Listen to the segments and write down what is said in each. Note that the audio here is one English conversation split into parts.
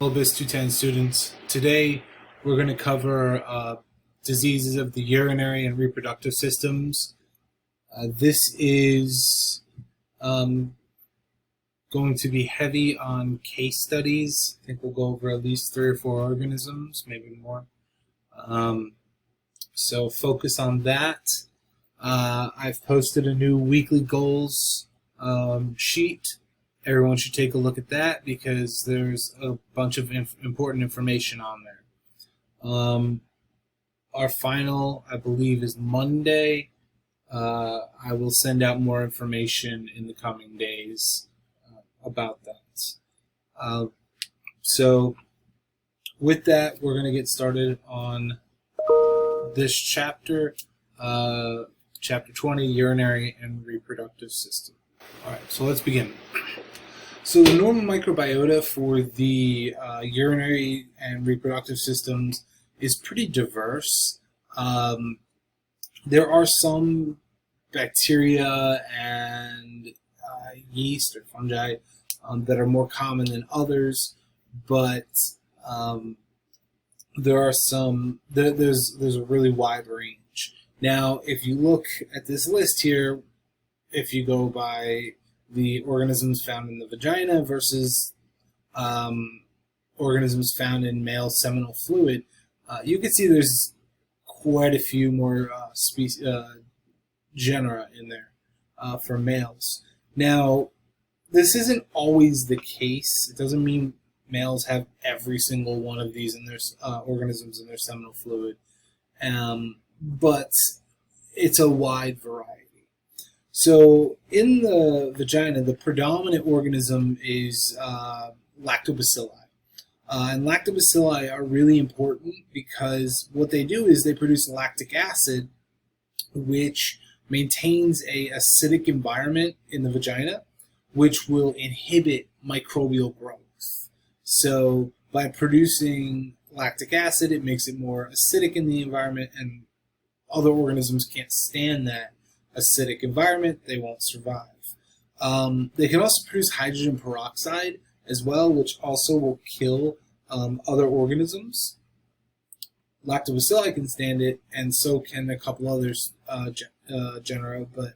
Hello, BISC 210 students. Today we're going to cover diseases of the urinary and reproductive systems. This is going to be heavy on case studies. I think we'll go over at least 3 or 4 organisms, maybe more. So focus on that. I've posted a new weekly goals sheet. Everyone should take a look at that because there's a bunch of important information on there. Our final, I believe, is Monday. I will send out more information in the coming days about that. So with that, we're going to get started on this chapter, chapter 20, urinary and reproductive system. All right, so let's begin. So the normal microbiota for the urinary and reproductive systems is pretty diverse. There are some bacteria and yeast or fungi that are more common than others, but there are some. There's a really wide range. Now, if you look at this list here, if you go by the organisms found in the vagina versus organisms found in male seminal fluid, you can see there's quite a few more genera in there for males. Now, this isn't always the case. It doesn't mean males have every single one of these in their organisms in their seminal fluid, but it's a wide variety. So in the vagina, the predominant organism is lactobacilli. And lactobacilli are really important because what they do is they produce lactic acid, which maintains a acidic environment in the vagina, which will inhibit microbial growth. So by producing lactic acid, it makes it more acidic in the environment, and other organisms can't stand that acidic environment. They won't survive. They can also produce hydrogen peroxide as well, which also will kill other organisms. Lactobacilli can stand it, and so can a couple others genera, but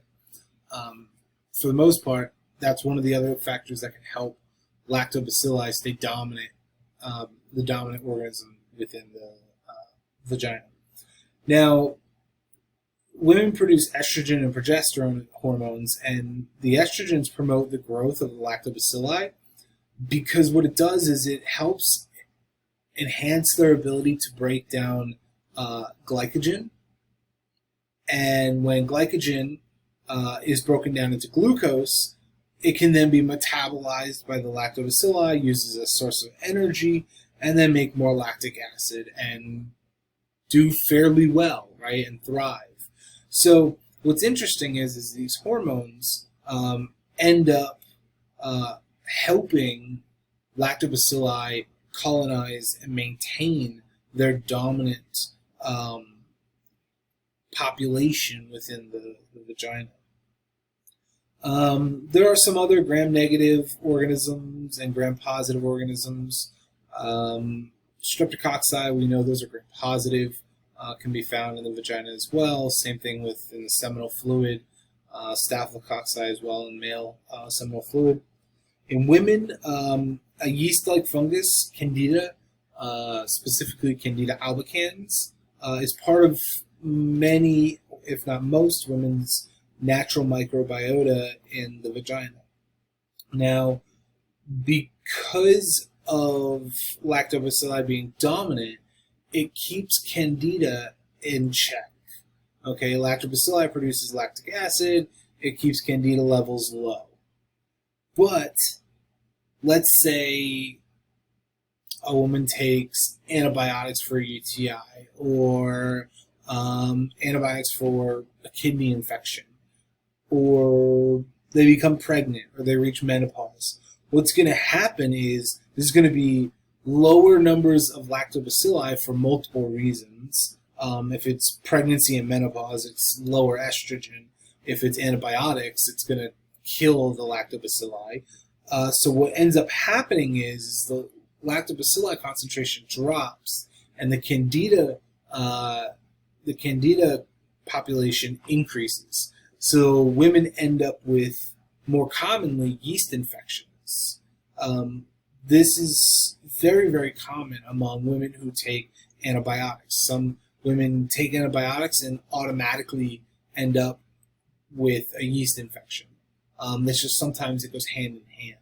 for the most part, that's one of the other factors that can help lactobacilli stay dominant, the dominant organism within the vagina. Now, women produce estrogen and progesterone hormones, and the estrogens promote the growth of the lactobacilli because what it does is it helps enhance their ability to break down glycogen. And when glycogen is broken down into glucose, it can then be metabolized by the lactobacilli, used as a source of energy, and then make more lactic acid and do fairly well, right, and thrive. So what's interesting is these hormones end up helping lactobacilli colonize and maintain their dominant population within the vagina. There are some other gram-negative organisms and gram-positive organisms. Streptococci, we know those are gram-positive. Can be found in the vagina as well. Same thing with in the seminal fluid, staphylococci as well in male seminal fluid. In women, a yeast-like fungus, Candida, specifically Candida albicans, is part of many, if not most, women's natural microbiota in the vagina. Now, because of lactobacilli being dominant, it keeps Candida in check. Okay, lactobacilli produces lactic acid. It keeps Candida levels low. But let's say a woman takes antibiotics for a UTI or antibiotics for a kidney infection, or they become pregnant or they reach menopause. What's going to happen is there's going to be lower numbers of lactobacilli for multiple reasons. If it's pregnancy and menopause, it's lower estrogen. If it's antibiotics, it's going to kill the lactobacilli. So what ends up happening is the lactobacilli concentration drops and the candida population increases. So women end up with, more commonly, yeast infections. This is very, very common among women who take antibiotics. Some women take antibiotics and automatically end up with a yeast infection. That's just, sometimes it goes hand in hand.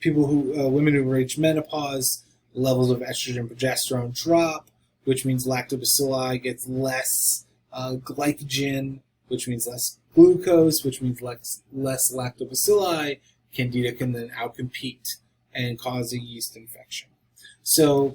Women who reach menopause, levels of estrogen and progesterone drop, which means lactobacilli gets less glycogen, which means less glucose, which means less lactobacilli. Candida can then outcompete and cause a yeast infection. So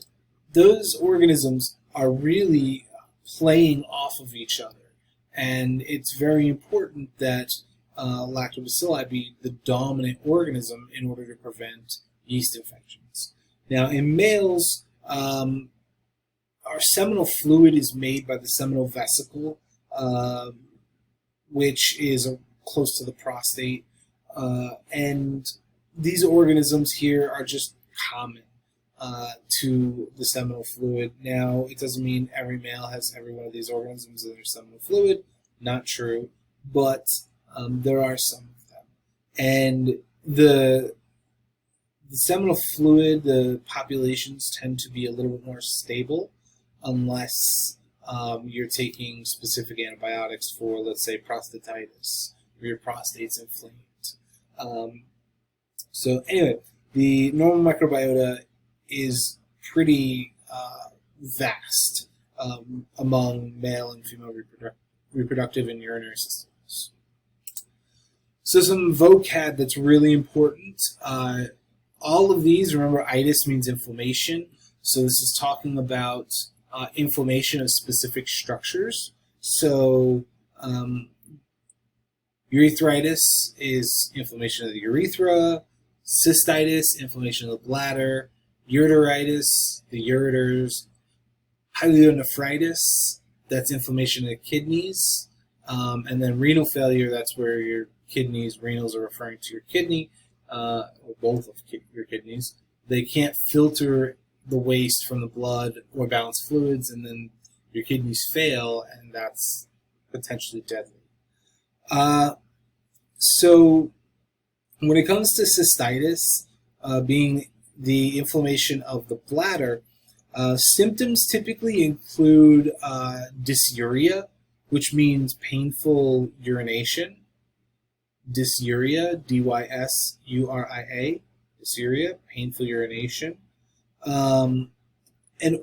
those organisms are really playing off of each other, and it's very important that lactobacilli be the dominant organism in order to prevent yeast infections. Now, in males, our seminal fluid is made by the seminal vesicle, which is close to the prostate, and these organisms here are just common to the seminal fluid. Now, it doesn't mean every male has every one of these organisms in their seminal fluid. Not true, but there are some of them. And the seminal fluid, the populations tend to be a little bit more stable unless you're taking specific antibiotics for, let's say, prostatitis, or your prostate's inflamed. So anyway, the normal microbiota is pretty vast among male and female reproductive and urinary systems. So some vocab that's really important. All of these, remember, itis means inflammation. So this is talking about inflammation of specific structures. So urethritis is inflammation of the urethra. Cystitis, inflammation of the bladder. Ureteritis, the ureters. Pyelonephritis, that's inflammation of the kidneys. And then renal failure, that's where your kidneys, renals are referring to your kidney, or both of your kidneys. They can't filter the waste from the blood or balance fluids, and then your kidneys fail, and that's potentially deadly. So when it comes to cystitis, being the inflammation of the bladder, symptoms typically include dysuria, which means painful urination. Dysuria, D-Y-S-U-R-I-A, dysuria, painful urination. An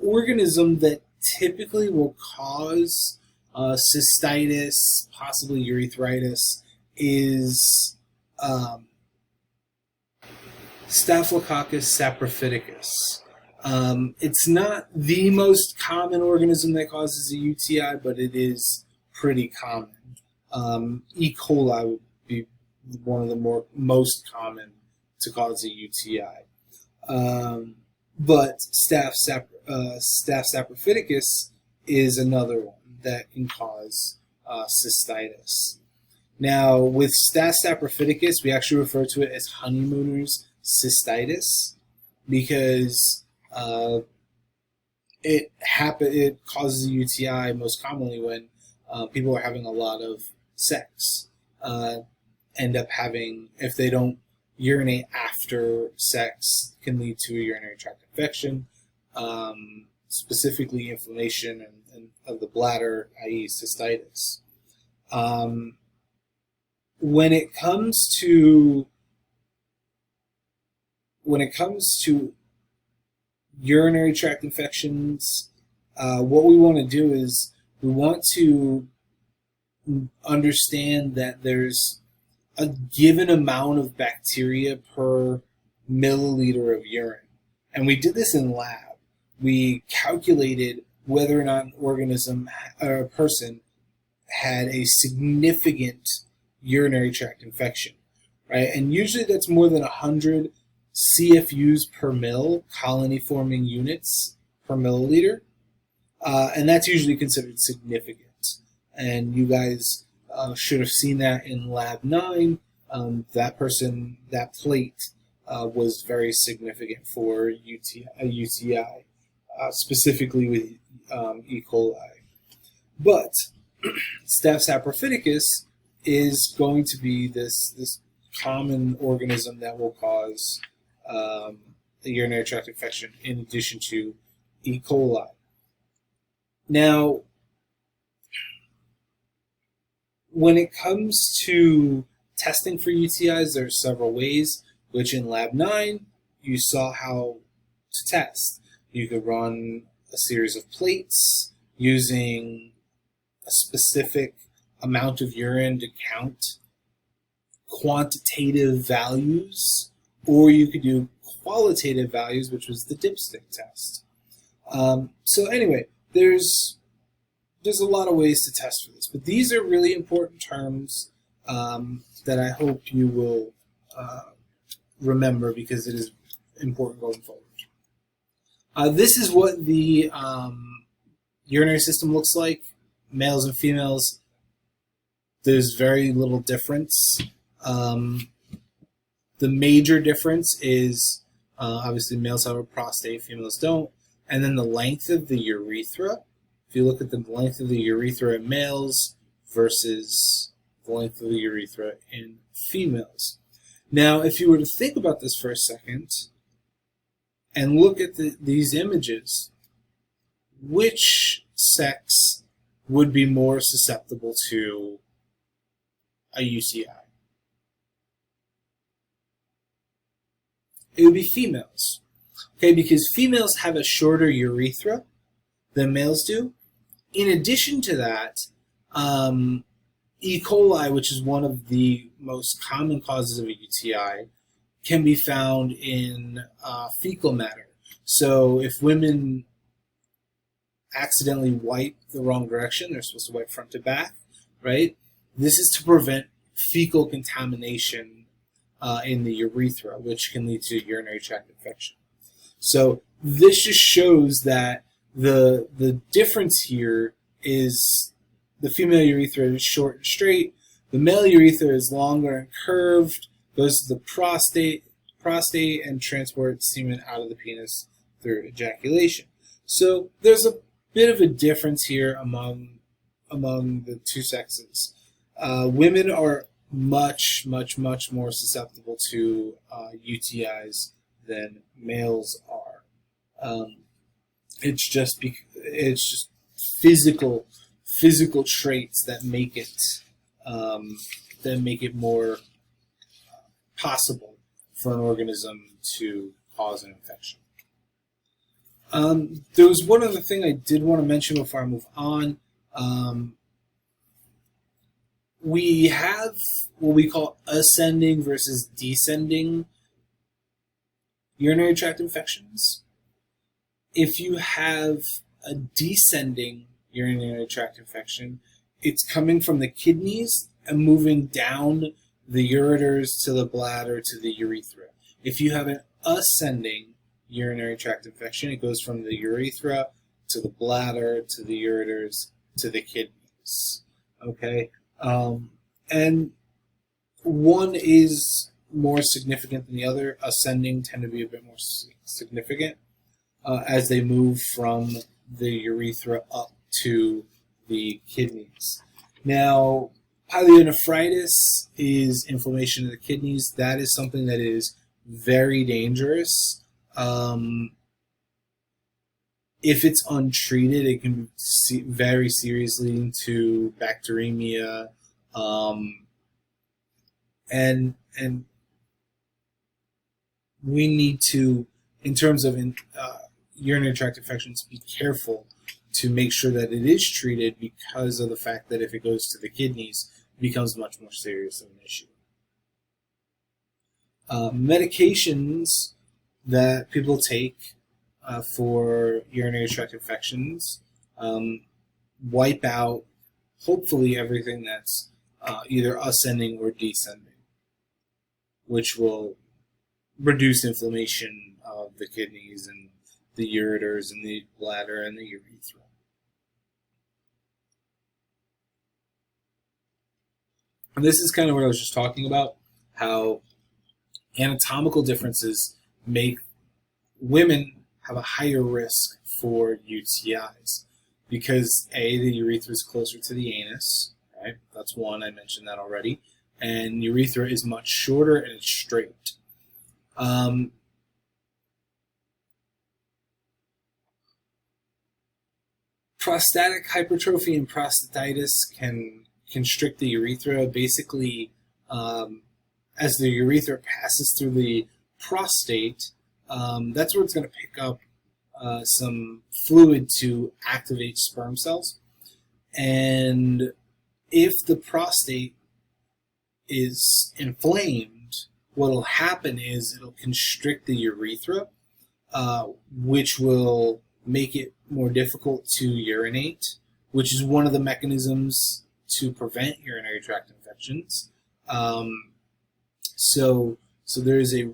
organism that typically will cause cystitis, possibly urethritis, is Staphylococcus saprophyticus. It's not the most common organism that causes a UTI, but it is pretty common. E. coli would be one of the most common to cause a UTI. But Staph saprophyticus is another one that can cause cystitis. Now, with Staph saprophyticus, we actually refer to it as honeymooners cystitis because it causes a UTI most commonly when people are having a lot of sex. End up having, if they don't urinate after sex, can lead to a urinary tract infection, specifically inflammation of the bladder, i.e. cystitis. When it comes to urinary tract infections, what we want to do is we want to understand that there's a given amount of bacteria per milliliter of urine. And we did this in lab. We calculated whether or not an organism or a person had a significant urinary tract infection, right? And usually that's more than 100 CFUs per mil, colony-forming units per milliliter, and that's usually considered significant. And you guys should have seen that in Lab 9. That plate was very significant for UTI, specifically with E. coli. But Staph saprophyticus is going to be this common organism that will cause a urinary tract infection in addition to E. coli. Now, when it comes to testing for UTIs, there are several ways, which in Lab 9, you saw how to test. You could run a series of plates using a specific amount of urine to count quantitative values, or you could do qualitative values, which was the dipstick test. So anyway, there's a lot of ways to test for this, but these are really important terms that I hope you will remember, because it is important going forward. This is what the urinary system looks like, males and females. There's very little difference. The major difference is obviously males have a prostate, females don't, and then the length of the urethra. If you look at the length of the urethra in males versus the length of the urethra in females. Now, if you were to think about this for a second and look at these images, which sex would be more susceptible to a UTI? It would be females. Okay, because females have a shorter urethra than males do. In addition to that, E. coli, which is one of the most common causes of a UTI, can be found in fecal matter. So if women accidentally wipe the wrong direction, they're supposed to wipe front to back, right? This is to prevent fecal contamination in the urethra, which can lead to urinary tract infection. So this just shows that the difference here is the female urethra is short and straight. The male urethra is longer and curved, goes to the prostate and transports semen out of the penis through ejaculation. So there's a bit of a difference here among the two sexes. Women are much more susceptible to UTIs than males are. It's just physical traits that make it more possible for an organism to cause an infection. There was one other thing I did want to mention before I move on. We have what we call ascending versus descending urinary tract infections. If you have a descending urinary tract infection, it's coming from the kidneys and moving down the ureters to the bladder to the urethra. If you have an ascending urinary tract infection, it goes from the urethra to the bladder to the ureters to the kidneys. Okay? And one is more significant than the other. Ascending tend to be a bit more significant as they move from the urethra up to the kidneys. Now, pyelonephritis is inflammation of the kidneys. That is something that is very dangerous. If it's untreated, it can very seriously lead to bacteremia, and we need to, in terms of urinary tract infections, be careful to make sure that it is treated, because of the fact that if it goes to the kidneys, it becomes much more serious of an issue. Medications that people take for urinary tract infections wipe out, hopefully, everything that's either ascending or descending, which will reduce inflammation of the kidneys and the ureters and the bladder and the urethra. And this is kind of what I was just talking about, how Anatomical differences make women have a higher risk for UTIs because A, the urethra is closer to the anus, right? That's one, I mentioned that already. And urethra is much shorter and it's straight. Prostatic hypertrophy and prostatitis can constrict the urethra. Basically, as the urethra passes through the prostate, that's where it's going to pick up some fluid to activate sperm cells. And if the prostate is inflamed, what will happen is it'll constrict the urethra, which will make it more difficult to urinate, which is one of the mechanisms to prevent urinary tract infections. So there is a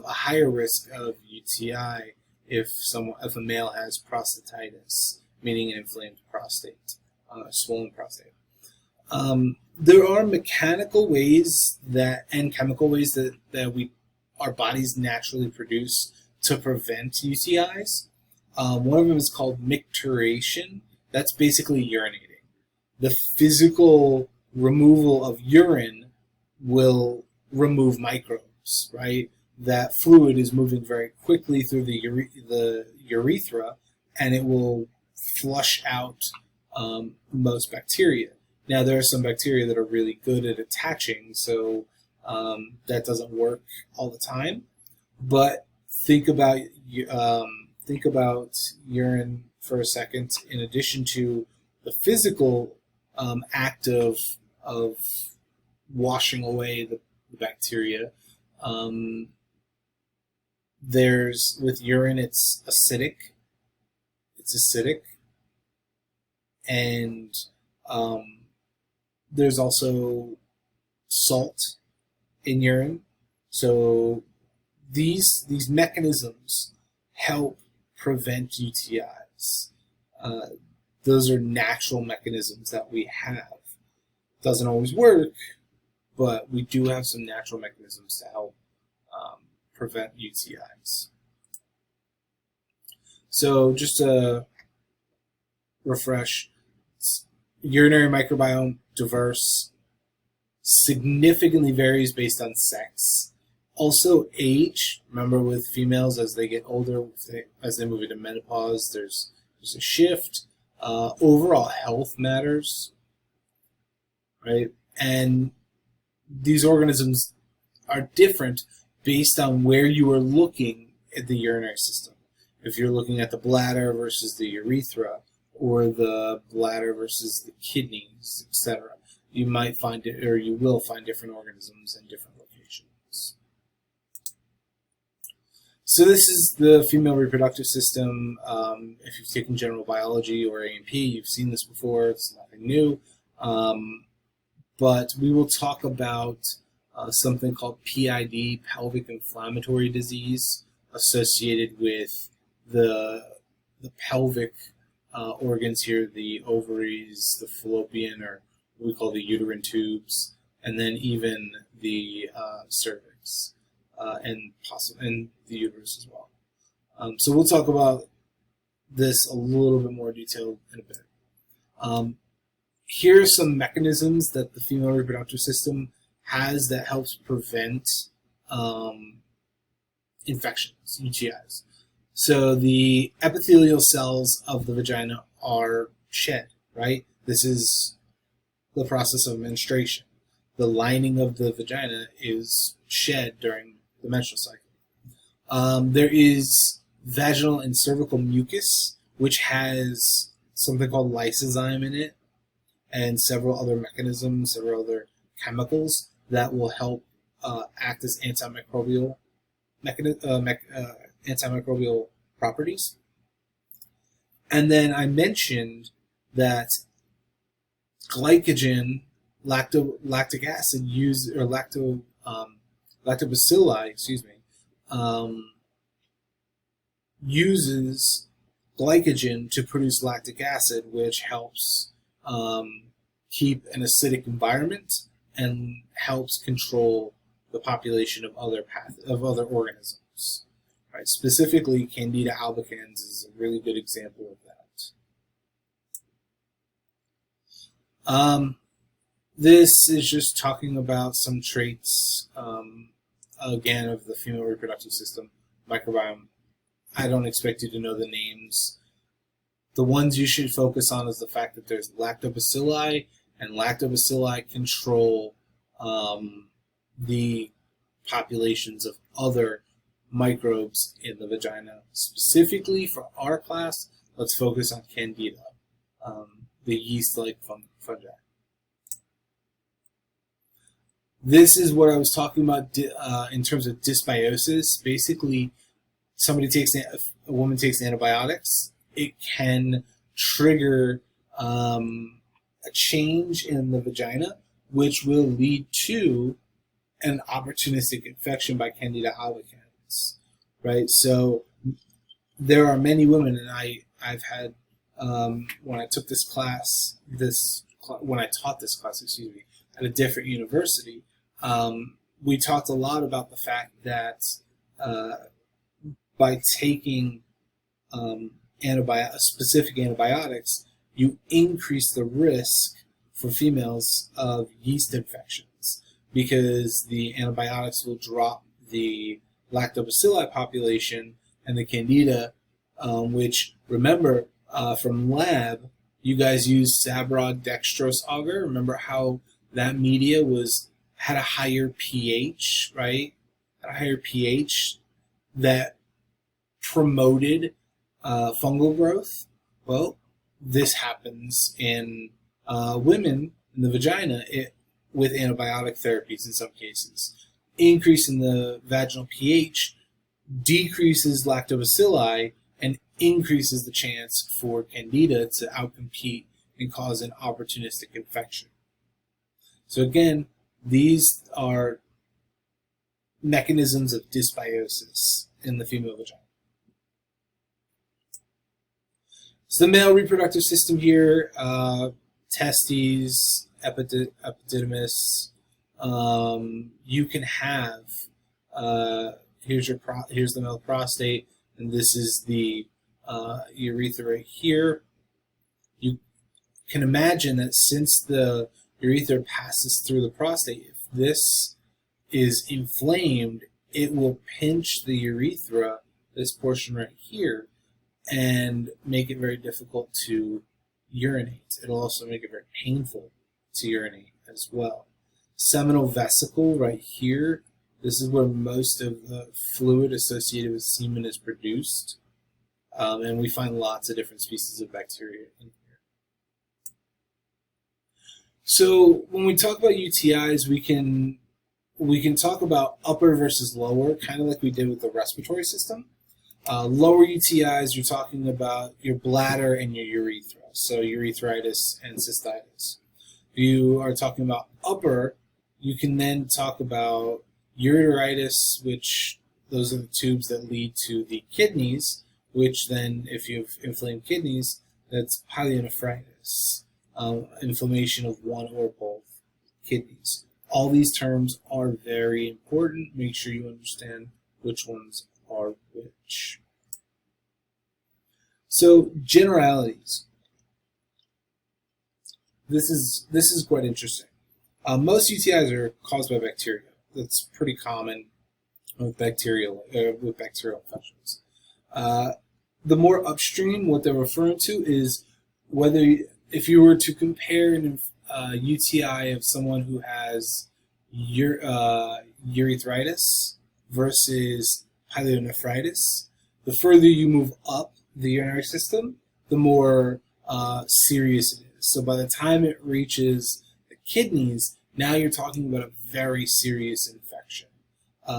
higher risk of UTI if a male has prostatitis, meaning an inflamed prostate, swollen prostate. There are mechanical ways and chemical ways that our bodies naturally produce to prevent UTIs. One of them is called micturition. That's basically urinating. The physical removal of urine will remove microbes, right? That fluid is moving very quickly through the urethra, and it will flush out most bacteria. Now, there are some bacteria that are really good at attaching, so that doesn't work all the time. But think about urine for a second. In addition to the physical act of washing away the bacteria, with urine, it's acidic. And there's also salt in urine. So these mechanisms help prevent UTIs. Those are natural mechanisms that we have. Doesn't always work, but we do have some natural mechanisms to help prevent UTIs. So just to refresh, urinary microbiome diverse, significantly varies based on sex. Also age. Remember, with females, as they get older, as they move into menopause, there's a shift. Overall health matters, right? And these organisms are different based on where you are looking at the urinary system. If you're looking at the bladder versus the urethra, or the bladder versus the kidneys, etc., you might find it, or you will find different organisms in different locations. So this is the female reproductive system. If you've taken general biology or A&P, you've seen this before. It's nothing new. But we will talk about something called PID, pelvic inflammatory disease, associated with the pelvic organs here, the ovaries, the fallopian, or what we call the uterine tubes, and then even the cervix, and the uterus as well. So we'll talk about this a little bit more detail in a bit. Here are some mechanisms that the female reproductive system has that helps prevent infections, UTIs. So the epithelial cells of the vagina are shed, right? This is the process of menstruation. The lining of the vagina is shed during the menstrual cycle. There is vaginal and cervical mucus, which has something called lysozyme in it, and several other mechanisms, several other chemicals that will help act as antimicrobial properties. And then I mentioned that glycogen, lactic acid lactobacilli, uses glycogen to produce lactic acid, which helps keep an acidic environment and helps control the population of other organisms. Right? Specifically, Candida albicans is a really good example of that. This is just talking about some traits, again, of the female reproductive system microbiome. I don't expect you to know the names. The ones you should focus on is the fact that there's lactobacilli, and lactobacilli control the populations of other microbes in the vagina. Specifically for our class, let's focus on Candida, the yeast-like fungi. This is what I was talking about in terms of dysbiosis. Basically, a woman takes antibiotics. It can trigger a change in the vagina, which will lead to an opportunistic infection by Candida albicans, right? So there are many women, and I've had when I took this class, when I taught this class, at a different university, we talked a lot about the fact that by taking specific antibiotics, you increase the risk for females of yeast infections, because the antibiotics will drop the lactobacilli population and the Candida, which, remember, from lab, you guys used Sabrod dextrose agar. Remember how that media had a higher pH, right? Had a higher pH that promoted fungal growth. Well, this happens in women in the vagina with antibiotic therapies in some cases. Increase in the vaginal pH decreases lactobacilli and increases the chance for Candida to outcompete and cause an opportunistic infection. So again, these are mechanisms of dysbiosis in the female vagina. So the male reproductive system here, testes, epididymis. You can have here's the male prostate, and this is the urethra right here. You can imagine that since the urethra passes through the prostate, if this is inflamed, it will pinch the urethra, this portion right here, and make it very difficult to urinate. It'll also make it very painful to urinate as well. Seminal vesicle right here, this is where most of the fluid associated with semen is produced, and we find lots of different species of bacteria in here. So when we talk about UTIs, we can talk about upper versus lower, kind of like we did with the respiratory system. Lower UTIs, you're talking about your bladder and your urethra, so urethritis and cystitis. If you are talking about upper, you can then talk about ureteritis, which those are the tubes that lead to the kidneys, which then, if you have inflamed kidneys, that's pyelonephritis, inflammation of one or both kidneys. All these terms are very important. Make sure you understand which ones are which. So generalities. This is quite interesting. Most UTIs are caused by bacteria. That's pretty common with bacterial infections. The more upstream, what they're referring to is if you were to compare an UTI of someone who has urethritis versus pyelonephritis, the further you move up the urinary system, the more serious it is. So by the time it reaches the kidneys, now you're talking about a very serious infection.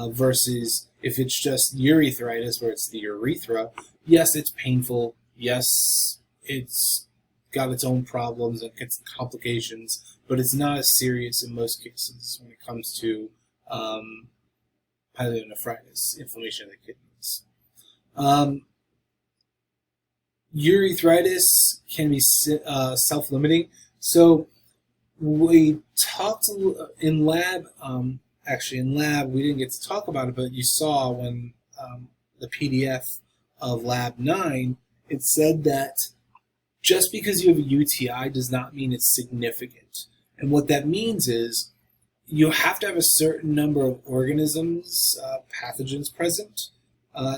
Versus if it's just urethritis, where it's the urethra, yes, it's painful. Yes, it's got its own problems and its complications, but it's not as serious in most cases when it comes to pyelonephritis, inflammation of the kidneys. Urethritis can be self-limiting. So we talked in lab. actually in lab, we didn't get to talk about it, but you saw when the PDF of Lab 9, it said that just because you have a UTI does not mean it's significant. And what that means is you have to have a certain number of organisms, pathogens present,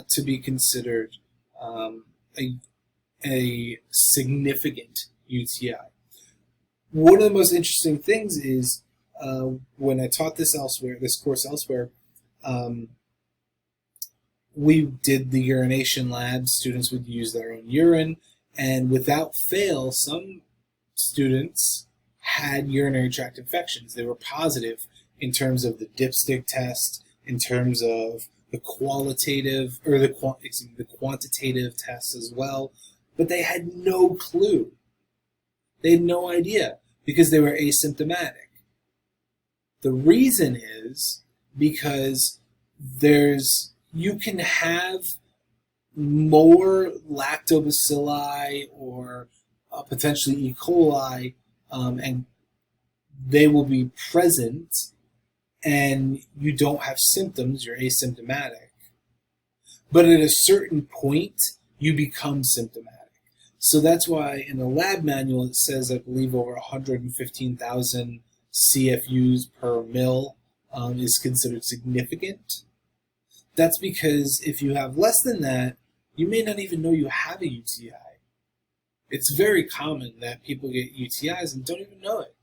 to be considered a significant UTI. One of the most interesting things is when I taught this course elsewhere, we did the urination lab. Students would use their own urine, and without fail, some students had urinary tract infections. They were positive in terms of the dipstick test, in terms of the qualitative or the quantitative tests as well, but they had no clue. They had no idea because they were asymptomatic. The reason is because you can have more lactobacilli or potentially E. coli, and they will be present, and you don't have symptoms, you're asymptomatic. But at a certain point, you become symptomatic. So that's why in the lab manual it says, I believe, over 115,000 CFUs per mil is considered significant. That's because if you have less than that, you may not even know you have a UTI. It's very common that people get UTIs and don't even know it.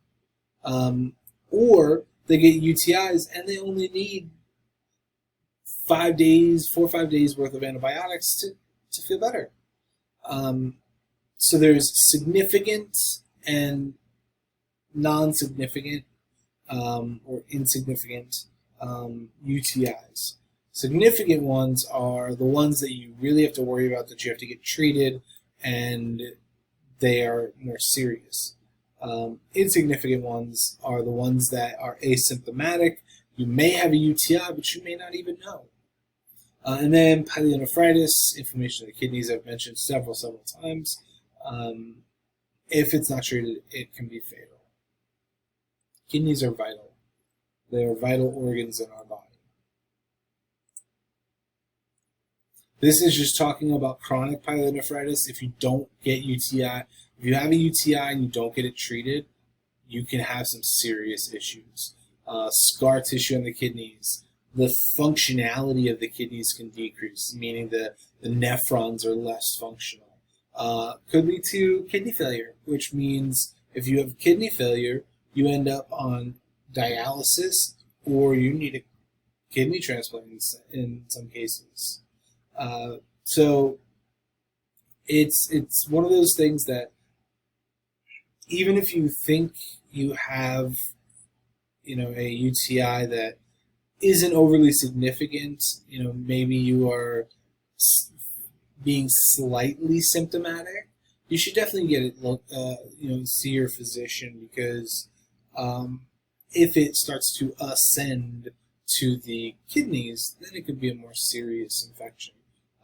Or they get UTIs and they only need 4 or 5 days worth of antibiotics to feel better. So there's significant and non-significant or insignificant UTIs. Significant ones are the ones that you really have to worry about, that you have to get treated, and they are more serious. Insignificant ones are the ones that are asymptomatic. You may have a UTI, but you may not even know. And then pyelonephritis, inflammation of the kidneys, I've mentioned several times. If it's not treated, it can be fatal. Kidneys are vital. They are vital organs in our body. This is just talking about chronic pyelonephritis. If you don't get UTI, if you have a UTI and you don't get it treated, you can have some serious issues. Scar tissue on the kidneys. The functionality of the kidneys can decrease, meaning the nephrons are less functional. Could lead to kidney failure, which means if you have kidney failure, you end up on dialysis, or you need a kidney transplant in some cases. So it's one of those things that even if you think you have, a UTI that isn't overly significant, maybe you are being slightly symptomatic, you should definitely get it, see your physician, because if it starts to ascend to the kidneys, then it could be a more serious infection,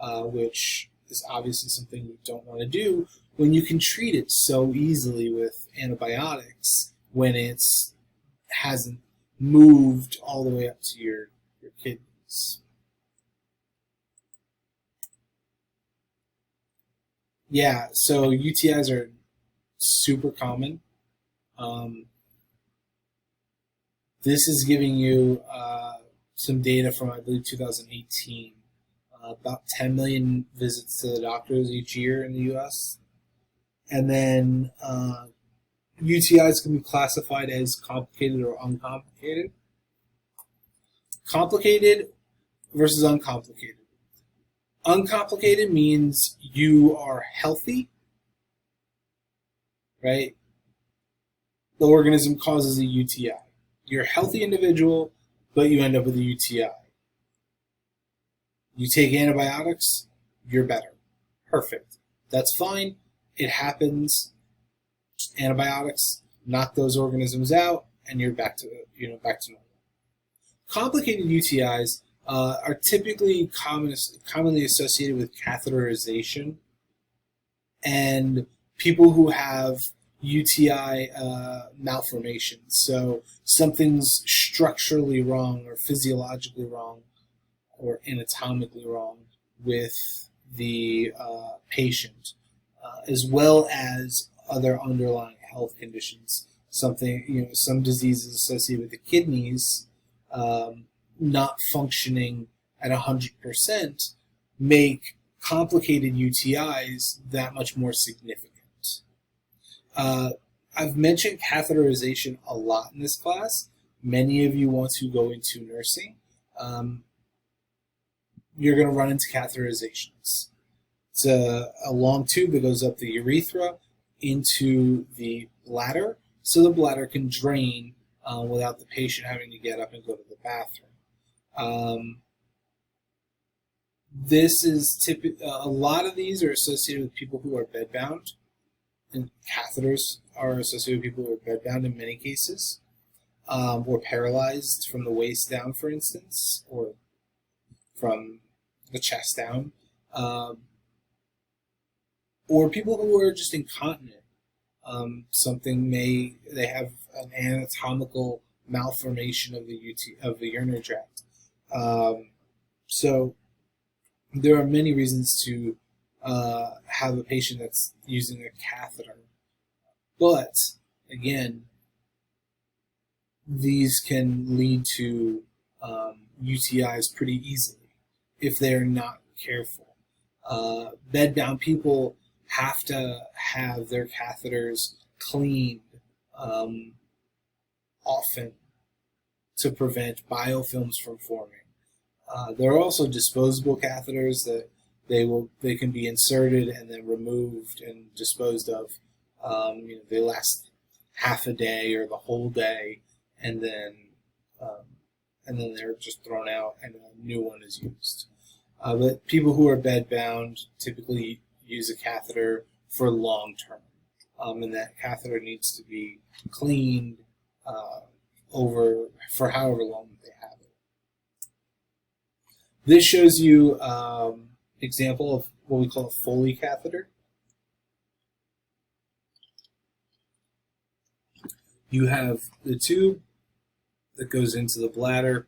which is obviously something you don't want to do when you can treat it so easily with antibiotics when it hasn't moved all the way up to your kidneys. Yeah, so UTIs are super common. This is giving you some data from, I believe, 2018. About 10 million visits to the doctors each year in the U.S. And then UTIs can be classified as complicated or uncomplicated. Complicated versus uncomplicated. Uncomplicated means you are healthy, right? The organism causes a UTI. You're a healthy individual, but you end up with a UTI. You take antibiotics, you're better. Perfect. That's fine. It happens. Antibiotics knock those organisms out, and you're back to normal. Complicated UTIs are typically commonly associated with catheterization, and people who have UTI malformation. So something's structurally wrong or physiologically wrong or anatomically wrong with the patient, as well as other underlying health conditions. Something, some diseases associated with the kidneys not functioning at 100% make complicated UTIs that much more significant. I've mentioned catheterization a lot in this class. Many of you want to go into nursing. You're going to run into catheterizations. It's a long tube that goes up the urethra into the bladder, so the bladder can drain without the patient having to get up and go to the bathroom. This is a lot of these are associated with people who are bedbound, and catheters are associated with people who are bedbound in many cases, or paralyzed from the waist down, for instance, or from the chest down, or people who are just incontinent. They have an anatomical malformation of the urinary tract. So there are many reasons to have a patient that's using a catheter, but again, these can lead to UTIs pretty easily if they're not careful. Bedbound people have to have their catheters cleaned often to prevent biofilms from forming. There are also disposable catheters that they can be inserted and then removed and disposed of. They last half a day or the whole day, and then they're just thrown out and a new one is used. But people who are bedbound typically use a catheter for long term, and that catheter needs to be cleaned for however long they have it. This shows you example of what we call a Foley catheter. You have the tube that goes into the bladder,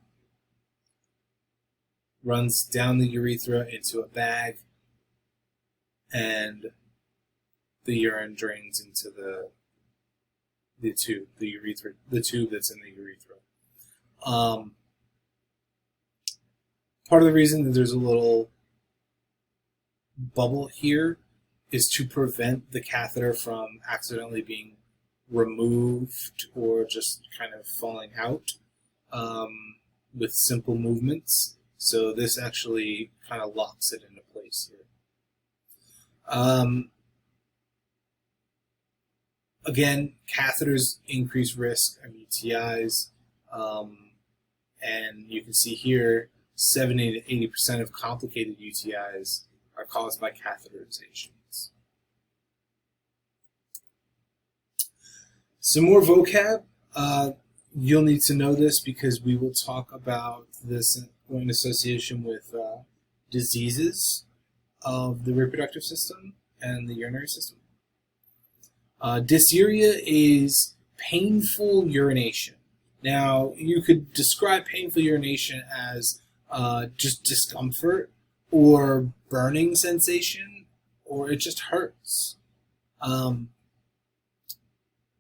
runs down the urethra into a bag, and the urine drains into the tube, the tube that's in the urethra. Part of the reason that there's a little bubble here is to prevent the catheter from accidentally being removed or just kind of falling out with simple movements. So this actually kind of locks it into place here. Again, catheters increase risk of UTIs, and you can see here 70 to 80% of complicated UTIs are caused by catheterizations. Some more vocab. You'll need to know this because we will talk about this in association with diseases of the reproductive system and the urinary system. Dysuria is painful urination. Now, you could describe painful urination as just discomfort or burning sensation, or it just hurts.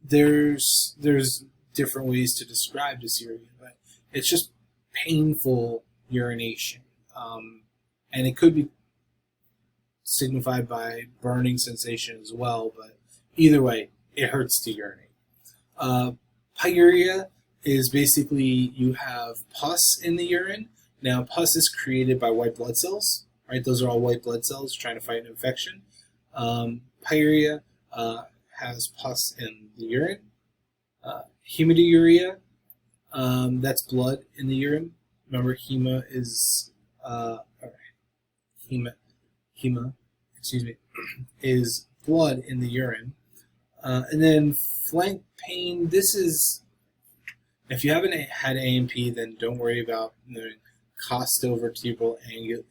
There's different ways to describe dysuria, but it's just painful urination, and it could be signified by burning sensation as well, but either way, it hurts to urinate. Pyuria is basically you have pus in the urine. Now, pus is created by white blood cells, right? Those are all white blood cells trying to fight an infection. Pyuria has pus in the urine. Hematuria, that's blood in the urine. Remember, hema is is blood in the urine. And then flank pain, this is, if you haven't had A&P, then don't worry about the costovertebral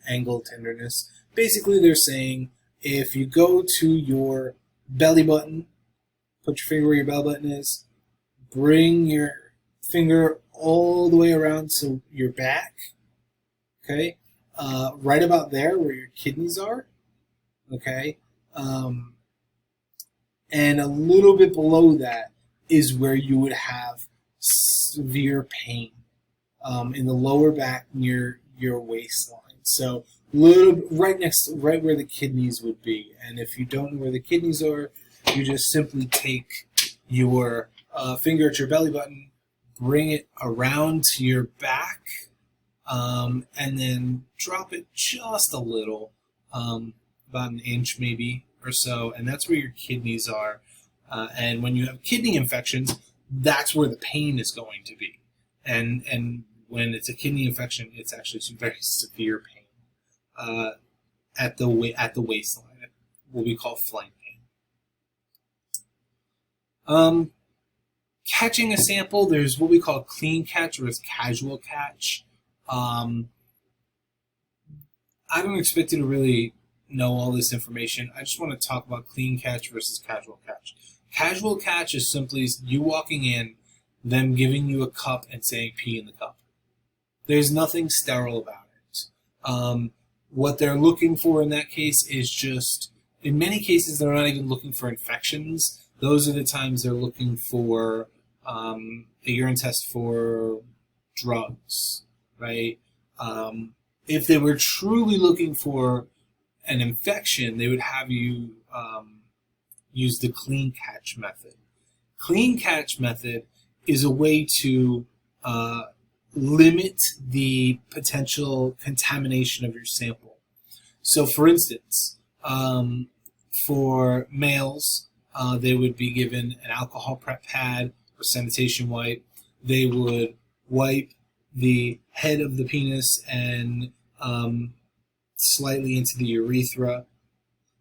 angle tenderness. Basically, they're saying if you go to your belly button, put your finger where your belly button is, bring your finger all the way around to your back, okay? Right about there where your kidneys are, okay? And a little bit below that is where you would have severe pain in the lower back near your waistline. So right where the kidneys would be. And if you don't know where the kidneys are, you just simply take your finger at your belly button, bring it around to your back, and then drop it just a little, about an inch maybe or so, and that's where your kidneys are. And when you have kidney infections, that's where the pain is going to be. And when it's a kidney infection, it's actually some very severe pain at the waistline, what we call flank pain. Catching a sample, there's what we call clean catch or casual catch. I don't expect you to really know all this information. I just want to talk about clean catch versus casual catch. Casual catch is simply you walking in, them giving you a cup and saying pee in the cup. There's nothing sterile about it. What they're looking for in that case is just, in many cases, they're not even looking for infections. Those are the times they're looking for a urine test for drugs, right? If they were truly looking for an infection, they would have you use the clean catch method. Clean catch method is a way to limit the potential contamination of your sample. So for instance, for males, they would be given an alcohol prep pad or sanitation wipe. They would wipe the head of the penis and slightly into the urethra.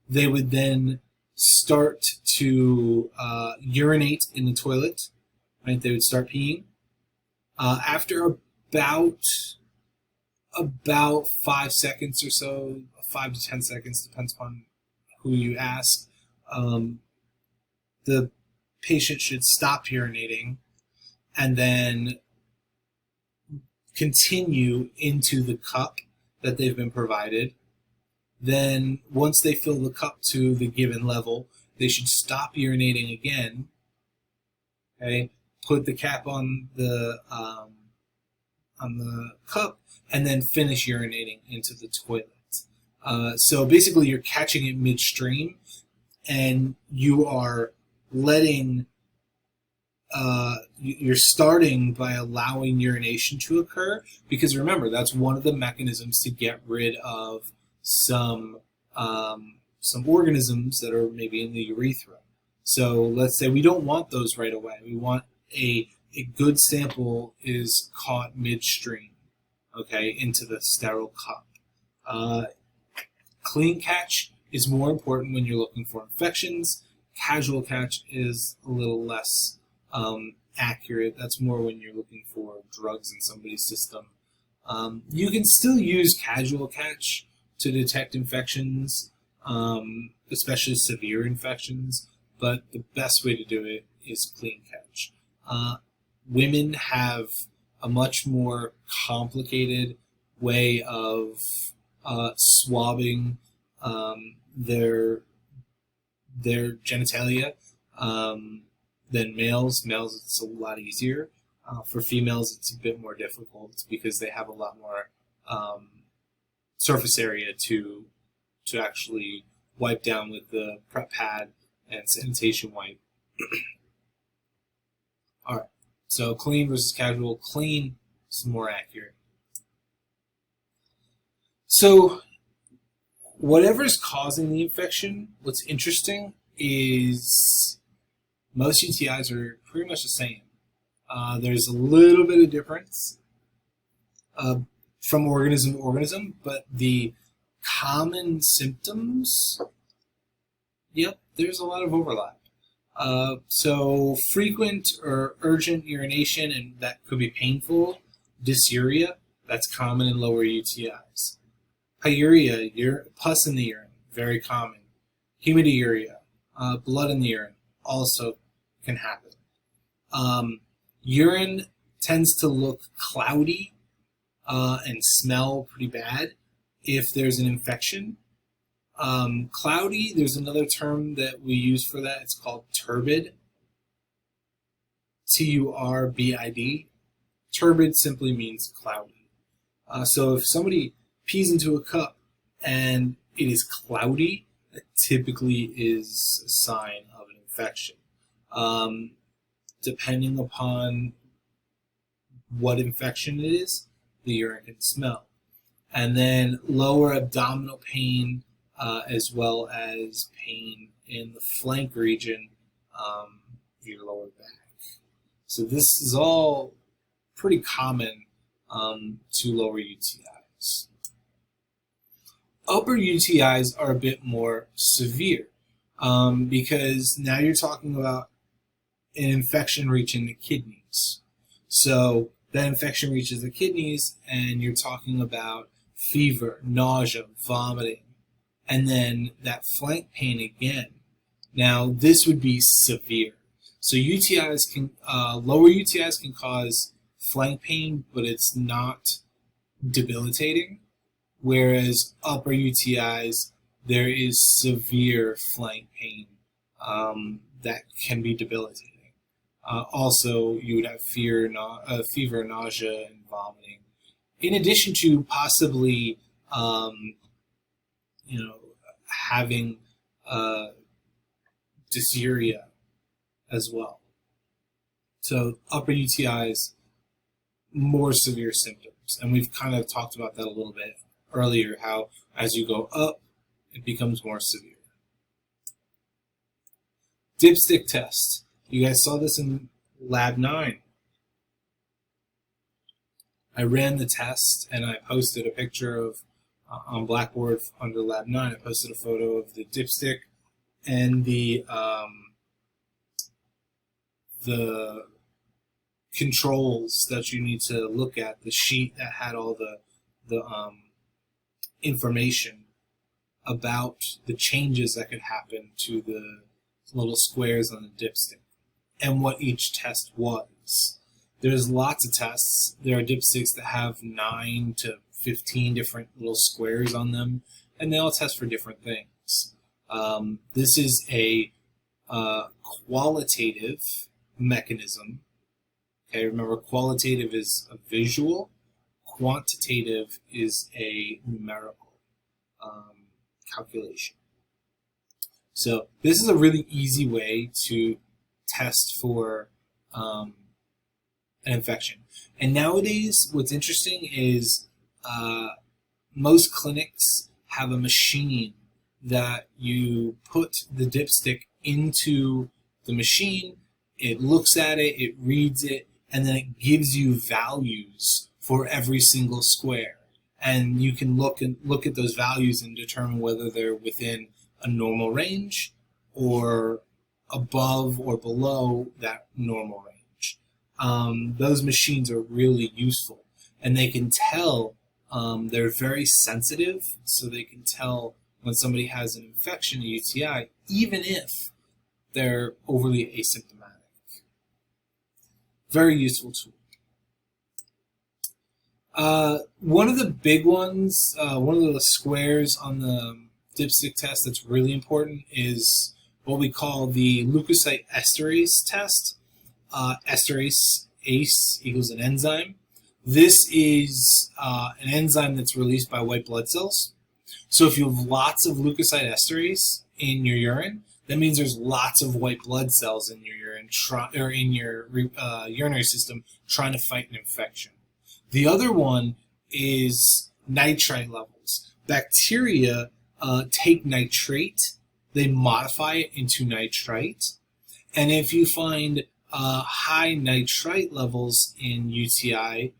They would then start to urinate in the toilet, right? They would start peeing. After about 5 seconds or so, 5 to 10 seconds, depends upon who you ask, the patient should stop urinating and then continue into the cup that they've been provided. Then once they fill the cup to the given level, they should stop urinating again. Okay, put the cap on the cup, and then finish urinating into the toilet. So basically, you're catching it midstream, and you are letting. You're starting by allowing urination to occur, because remember, that's one of the mechanisms to get rid of some organisms that are maybe in the urethra. So let's say we don't want those right away. We want a good sample is caught midstream, okay, into the sterile cup. Clean catch is more important when you're looking for infections. Casual catch is a little less accurate. That's more when you're looking for drugs in somebody's system. You can still use casual catch to detect infections, especially severe infections, but the best way to do it is clean catch. Women have a much more complicated way of swabbing their genitalia than males. Males, it's a lot easier. For females, it's a bit more difficult because they have a lot more surface area to actually wipe down with the prep pad and sanitation wipe. All right, so clean versus casual. Clean is more accurate. So whatever's causing the infection, what's interesting is most UTIs are pretty much the same. There's a little bit of difference from organism to organism, but the common symptoms, yep, there's a lot of overlap. So frequent or urgent urination, and that could be painful. Dysuria, that's common in lower UTIs. Pyuria, pus in the urine, very common. Hematuria, blood in the urine, also can happen. Urine tends to look cloudy and smell pretty bad if there's an infection. Cloudy, there's another term that we use for that. It's called turbid. Turbid. Turbid simply means cloudy. So if somebody pees into a cup and it is cloudy, that typically is a sign of an infection. Depending upon what infection it is, the urine can smell. And then lower abdominal pain, as well as pain in the flank region, your lower back. So this is all pretty common to lower UTIs. Upper UTIs are a bit more severe because now you're talking about an infection reaching the kidneys. So that infection reaches the kidneys and you're talking about fever, nausea, vomiting, and then that flank pain again. Now this would be severe. So UTIs can, lower UTIs can cause flank pain, but it's not debilitating. Whereas upper UTIs, there is severe flank pain that can be debilitating. Also, you would have fever, nausea, and vomiting. In addition to possibly, having dysuria as well. So upper UTIs, more severe symptoms. And we've kind of talked about that a little bit earlier, how as you go up, it becomes more severe. Dipstick test. You guys saw this in Lab 9. I ran the test and I posted a picture of, on Blackboard under Lab 9, I posted a photo of the dipstick and the controls that you need to look at, the sheet that had all the information about the changes that could happen to the little squares on the dipstick and what each test was. There's lots of tests. There are dipsticks that have 9 to 15 different little squares on them, and they all test for different things. This is a qualitative mechanism. Okay, remember, qualitative is a visual, quantitative is a numerical calculation. So this is a really easy way to test for an infection. And nowadays, what's interesting is most clinics have a machine that you put the dipstick into the machine, it looks at it, it reads it, and then it gives you values for every single square. And you can look at those values and determine whether they're within a normal range or above or below that normal range. Those machines are really useful, and they can tell, they're very sensitive, so they can tell when somebody has an infection, a UTI, even if they're overly asymptomatic. Very useful tool. One of the big ones, one of the squares on the dipstick test that's really important is what we call the leukocyte esterase test. Esterase, ACE, equals an enzyme. This is an enzyme that's released by white blood cells. So if you have lots of leukocyte esterase in your urine, that means there's lots of white blood cells in your urine or in your urinary system trying to fight an infection. The other one is nitrite levels. Bacteria take nitrate, they modify it into nitrite, and if you find high nitrite levels in UTI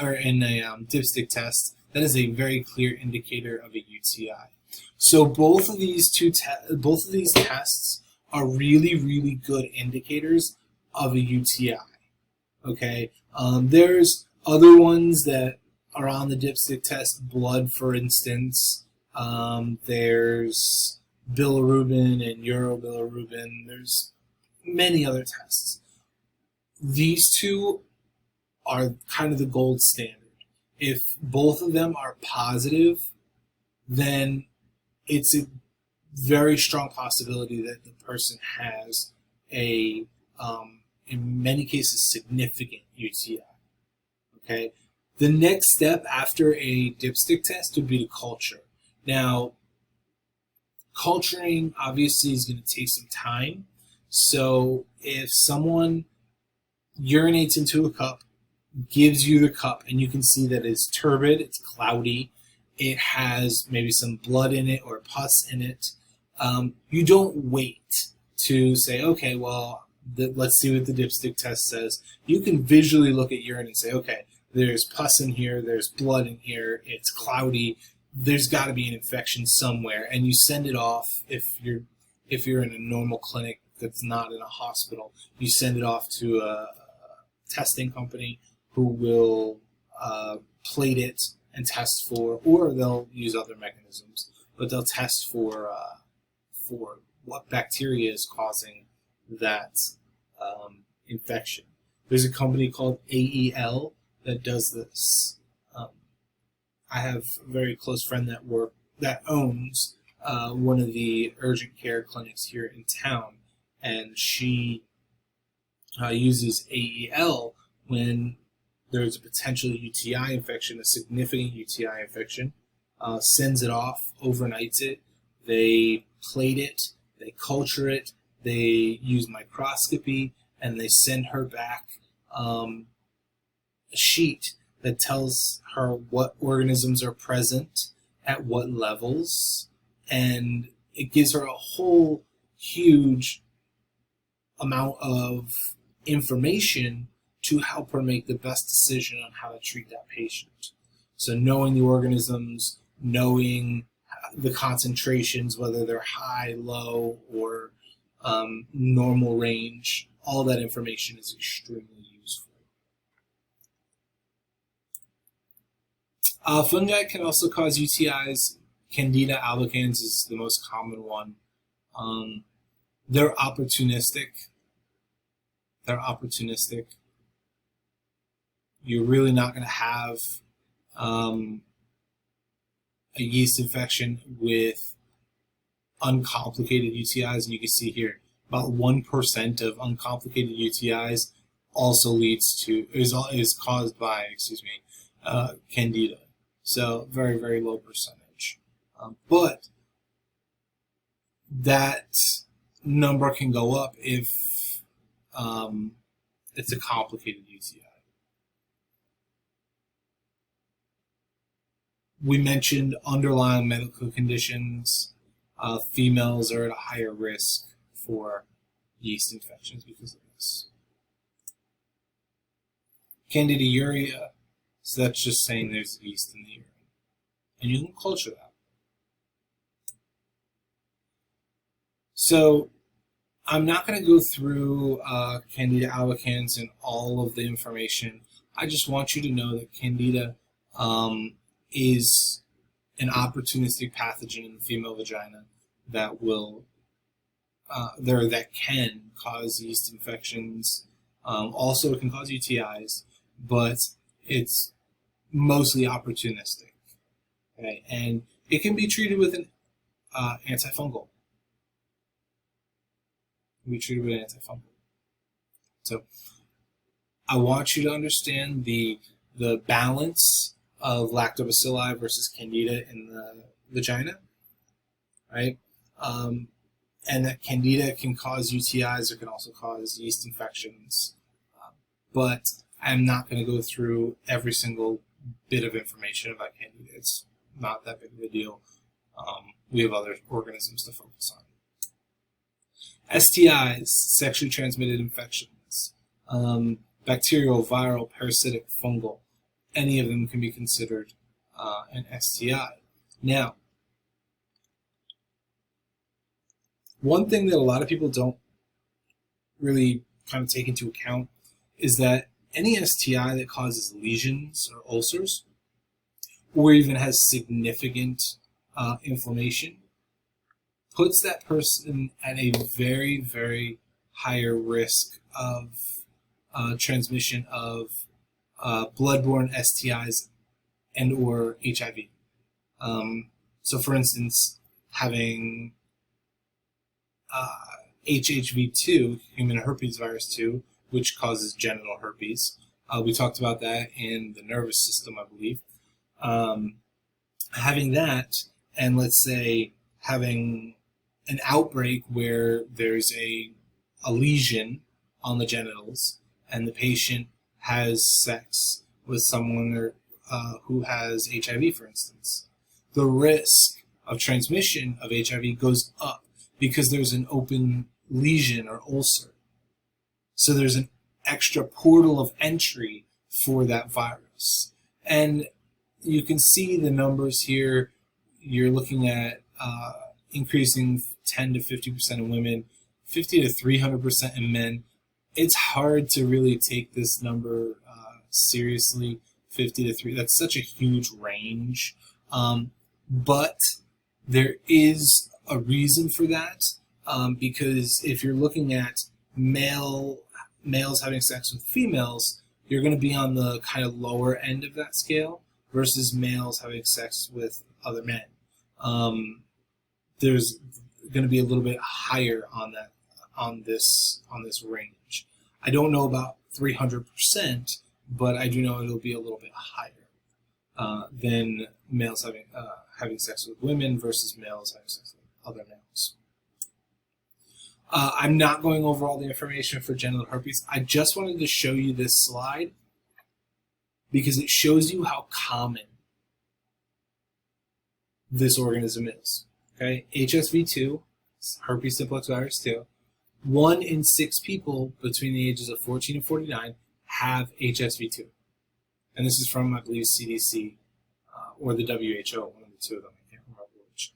or in a dipstick test, that is a very clear indicator of a UTI. So both of these tests are really, really good indicators of a UTI. Okay, there's other ones that are on the dipstick test. Blood, for instance. There's bilirubin and urobilirubin. There's many other tests. These two are kind of the gold standard. If both of them are positive, then it's a very strong possibility that the person has a, in many cases, significant UTI. Okay. The next step after a dipstick test would be to culture. Now, culturing obviously is going to take some time. So if someone urinates into a cup, gives you the cup, and you can see that it's turbid, it's cloudy, it has maybe some blood in it or pus in it, you don't wait to say, okay, well, let's see what the dipstick test says. You can visually look at urine and say, okay, there's pus in here, there's blood in here, it's cloudy, there's got to be an infection somewhere, and you send it off. If you're in a normal clinic that's not in a hospital, you send it off to a testing company who will plate it and test for, or they'll use other mechanisms, but they'll test for what bacteria is causing that infection. There's a company called AEL that does this. I have a very close friend that owns one of the urgent care clinics here in town, and she uses AEL when there's a potential UTI infection, a significant UTI infection, sends it off, overnights it, they plate it, they culture it, they use microscopy, and they send her back a sheet that tells her what organisms are present at what levels, and it gives her a whole huge amount of information to help her make the best decision on how to treat that patient. So knowing the organisms, knowing the concentrations, whether they're high, low, or normal range, all that information is extremely useful. Fungi can also cause UTIs. Candida albicans is the most common one. They're opportunistic. You're really not going to have a yeast infection with uncomplicated UTIs, and you can see here about 1% of uncomplicated UTIs also is caused by Candida. So very, very low percentage. But that number can go up if it's a complicated UTI. We mentioned underlying medical conditions. Females are at a higher risk for yeast infections because of this. Candidiuria, so that's just saying there's yeast in the urine. And you can culture that. So I'm not going to go through Candida albicans and all of the information. I just want you to know that Candida is an opportunistic pathogen in the female vagina that can cause yeast infections. Also, it can cause UTIs, but it's mostly opportunistic. Okay? And it can be treated with an antifungal. So I want you to understand the balance of lactobacilli versus Candida in the vagina, right? And that Candida can cause UTIs or can also cause yeast infections. But I'm not going to go through every single bit of information about Candida. It's not that big of a deal. We have other organisms to focus on. STIs, sexually transmitted infections, bacterial, viral, parasitic, fungal, any of them can be considered an STI. Now, one thing that a lot of people don't really kind of take into account is that any STI that causes lesions or ulcers, or even has significant inflammation, puts that person at a very, very higher risk of transmission of bloodborne STIs and or HIV. So for instance, having HHV2, human herpes virus 2, which causes genital herpes. We talked about that in the nervous system, I believe. Having that, and let's say having an outbreak where there's a lesion on the genitals, and the patient has sex with someone who has HIV, for instance. The risk of transmission of HIV goes up because there's an open lesion or ulcer. So there's an extra portal of entry for that virus. And you can see the numbers here. You're looking at increasing 10 to 50% in women, 50 to 300% in men. It's hard to really take this number seriously, 50 to 3. That's such a huge range. But there is a reason for that, because if you're looking at males having sex with females, you're going to be on the kind of lower end of that scale versus males having sex with other men. There's going to be a little bit higher on this range. I don't know about 300%, but I do know it'll be a little bit higher than males having sex with women versus males having sex with other males. I'm not going over all the information for genital herpes. I just wanted to show you this slide because it shows you how common this organism is. Okay, HSV2, herpes simplex virus 2. 1 in 6 people between the ages of 14 and 49 have HSV2. And this is from, I believe, CDC or the WHO, one of the two of them. I can't remember which.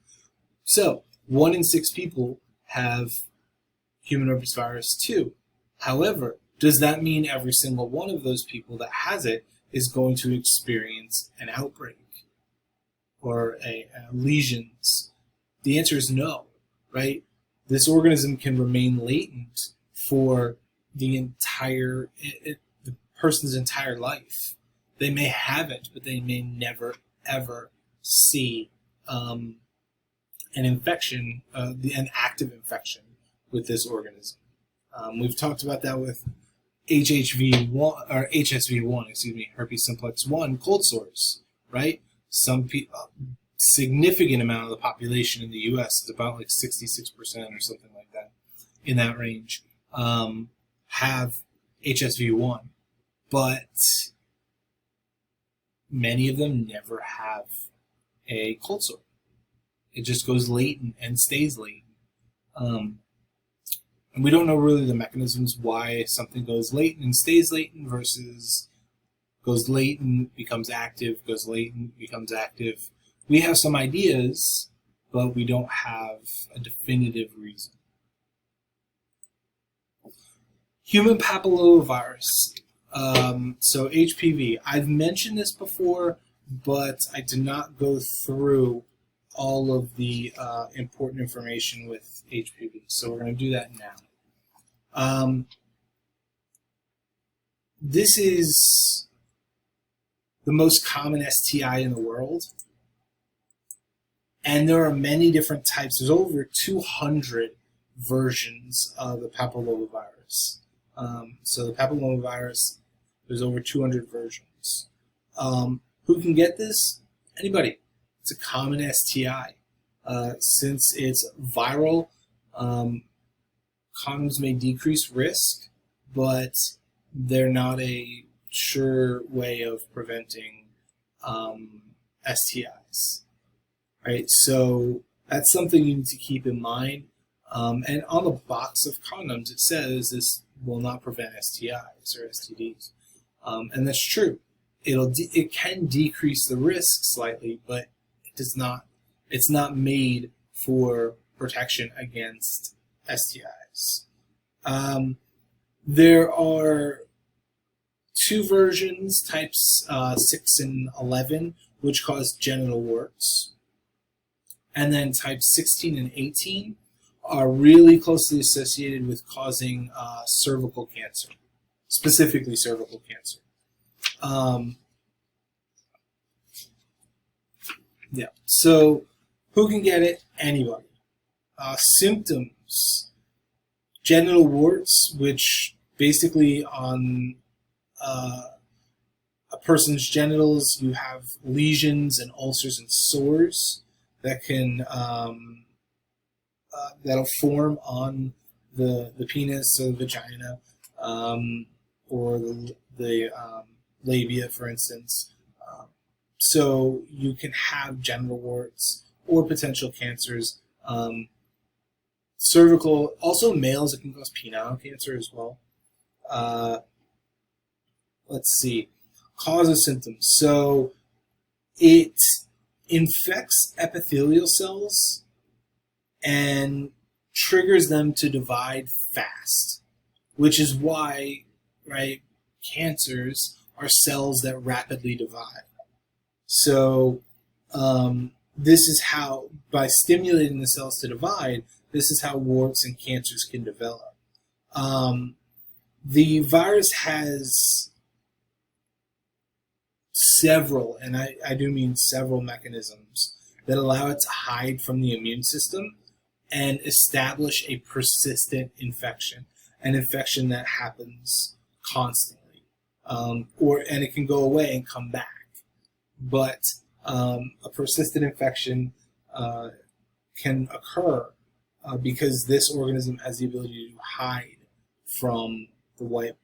So, 1 in 6 people have human herpes virus 2. However, does that mean every single one of those people that has it is going to experience an outbreak or lesions? The answer is no, right? This organism can remain latent for the person's entire life. They may have it, but they may never, ever see an infection, an active infection with this organism. We've talked about that with HSV1, herpes simplex 1, cold sores, right? Some people, significant amount of the population in the U.S., it's about like 66% or something like that, in that range, have HSV1, but many of them never have a cold sore. It just goes latent and stays latent. And we don't know really the mechanisms why something goes latent and stays latent versus goes latent, becomes active, goes latent, becomes active. We have some ideas, but we don't have a definitive reason. Human papillomavirus, so HPV. I've mentioned this before, but I did not go through all of the important information with HPV, so we're going to do that now. This is the most common STI in the world. And there are many different types. There's over 200 versions of the papillomavirus. So the papillomavirus, there's over 200 versions. Who can get this? Anybody. It's a common STI. Since it's viral, condoms may decrease risk, but they're not a sure way of preventing STIs. Right, so that's something you need to keep in mind. And on the box of condoms, it says this will not prevent STIs or STDs, and that's true. It can decrease the risk slightly, but it does not. It's not made for protection against STIs. There are 2 versions, types 6 and 11, which cause genital warts. And then types 16 and 18 are really closely associated with causing cervical cancer, specifically cervical cancer. Yeah. So who can get it? Anybody. Symptoms: genital warts, which basically on a person's genitals you have lesions and ulcers and sores that can that'll form on the penis or the vagina, or the labia, for instance. So you can have genital warts or potential cancers. Cervical, also males, it can cause penile cancer as well. Let's see, cause of symptoms. So it infects epithelial cells and triggers them to divide fast, which is why, right, cancers are cells that rapidly divide. So this is how, by stimulating the cells to divide, this is how warts and cancers can develop. The virus has several, and I do mean several, mechanisms that allow it to hide from the immune system and establish a persistent infection, an infection that happens constantly, and it can go away and come back. But a persistent infection can occur because this organism has the ability to hide from the white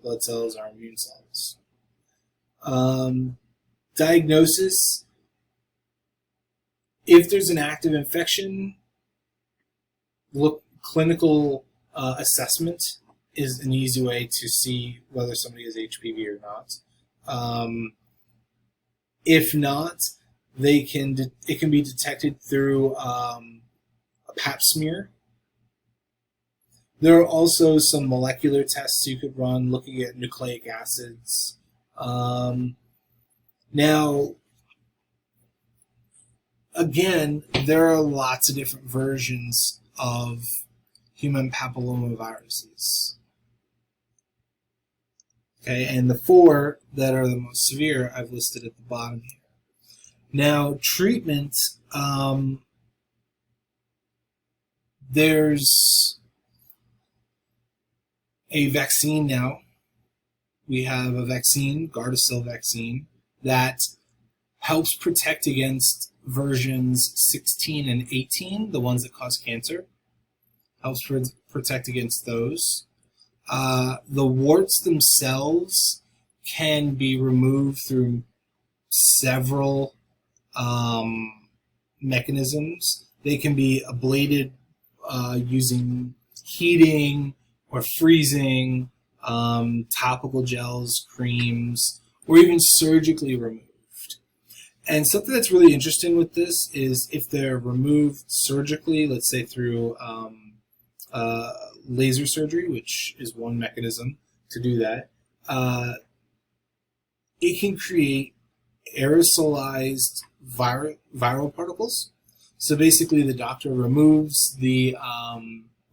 blood cells, our immune cells. Diagnosis: if there's an active infection, clinical assessment is an easy way to see whether somebody has HPV or not. If not, it can be detected through a pap smear. There are also some molecular tests you could run looking at nucleic acids. Now, again, there are lots of different versions of human papillomaviruses. Okay, and the 4 that are the most severe I've listed at the bottom here. Now, treatment, there's a vaccine now. We have a vaccine, Gardasil vaccine, that helps protect against versions 16 and 18, the ones that cause cancer. Helps protect against those. The warts themselves can be removed through several mechanisms. They can be ablated using heating or freezing, topical gels, creams, or even surgically removed. And something that's really interesting with this is if they're removed surgically, let's say through laser surgery, which is one mechanism to do that, it can create aerosolized viral particles. So basically, the doctor removes the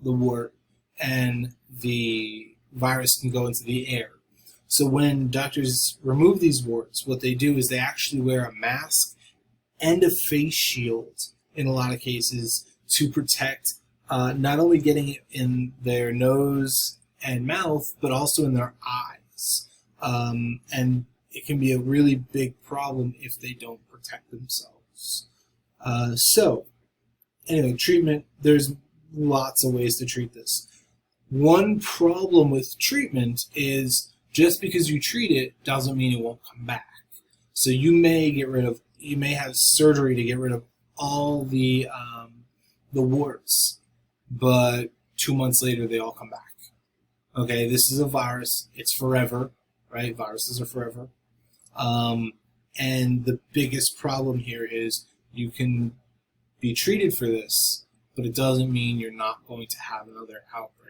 wart, and the virus can go into the air. So when doctors remove these warts, what they do is they actually wear a mask and a face shield in a lot of cases to protect not only getting it in their nose and mouth, but also in their eyes. And it can be a really big problem if they don't protect themselves. So, anyway, treatment, there's lots of ways to treat this. One problem with treatment is just because you treat it doesn't mean it won't come back. So you may have surgery to get rid of all the warts, but 2 months later they all come back. Okay, this is a virus. It's forever, right? Viruses are forever. And the biggest problem here is you can be treated for this, but it doesn't mean you're not going to have another outbreak.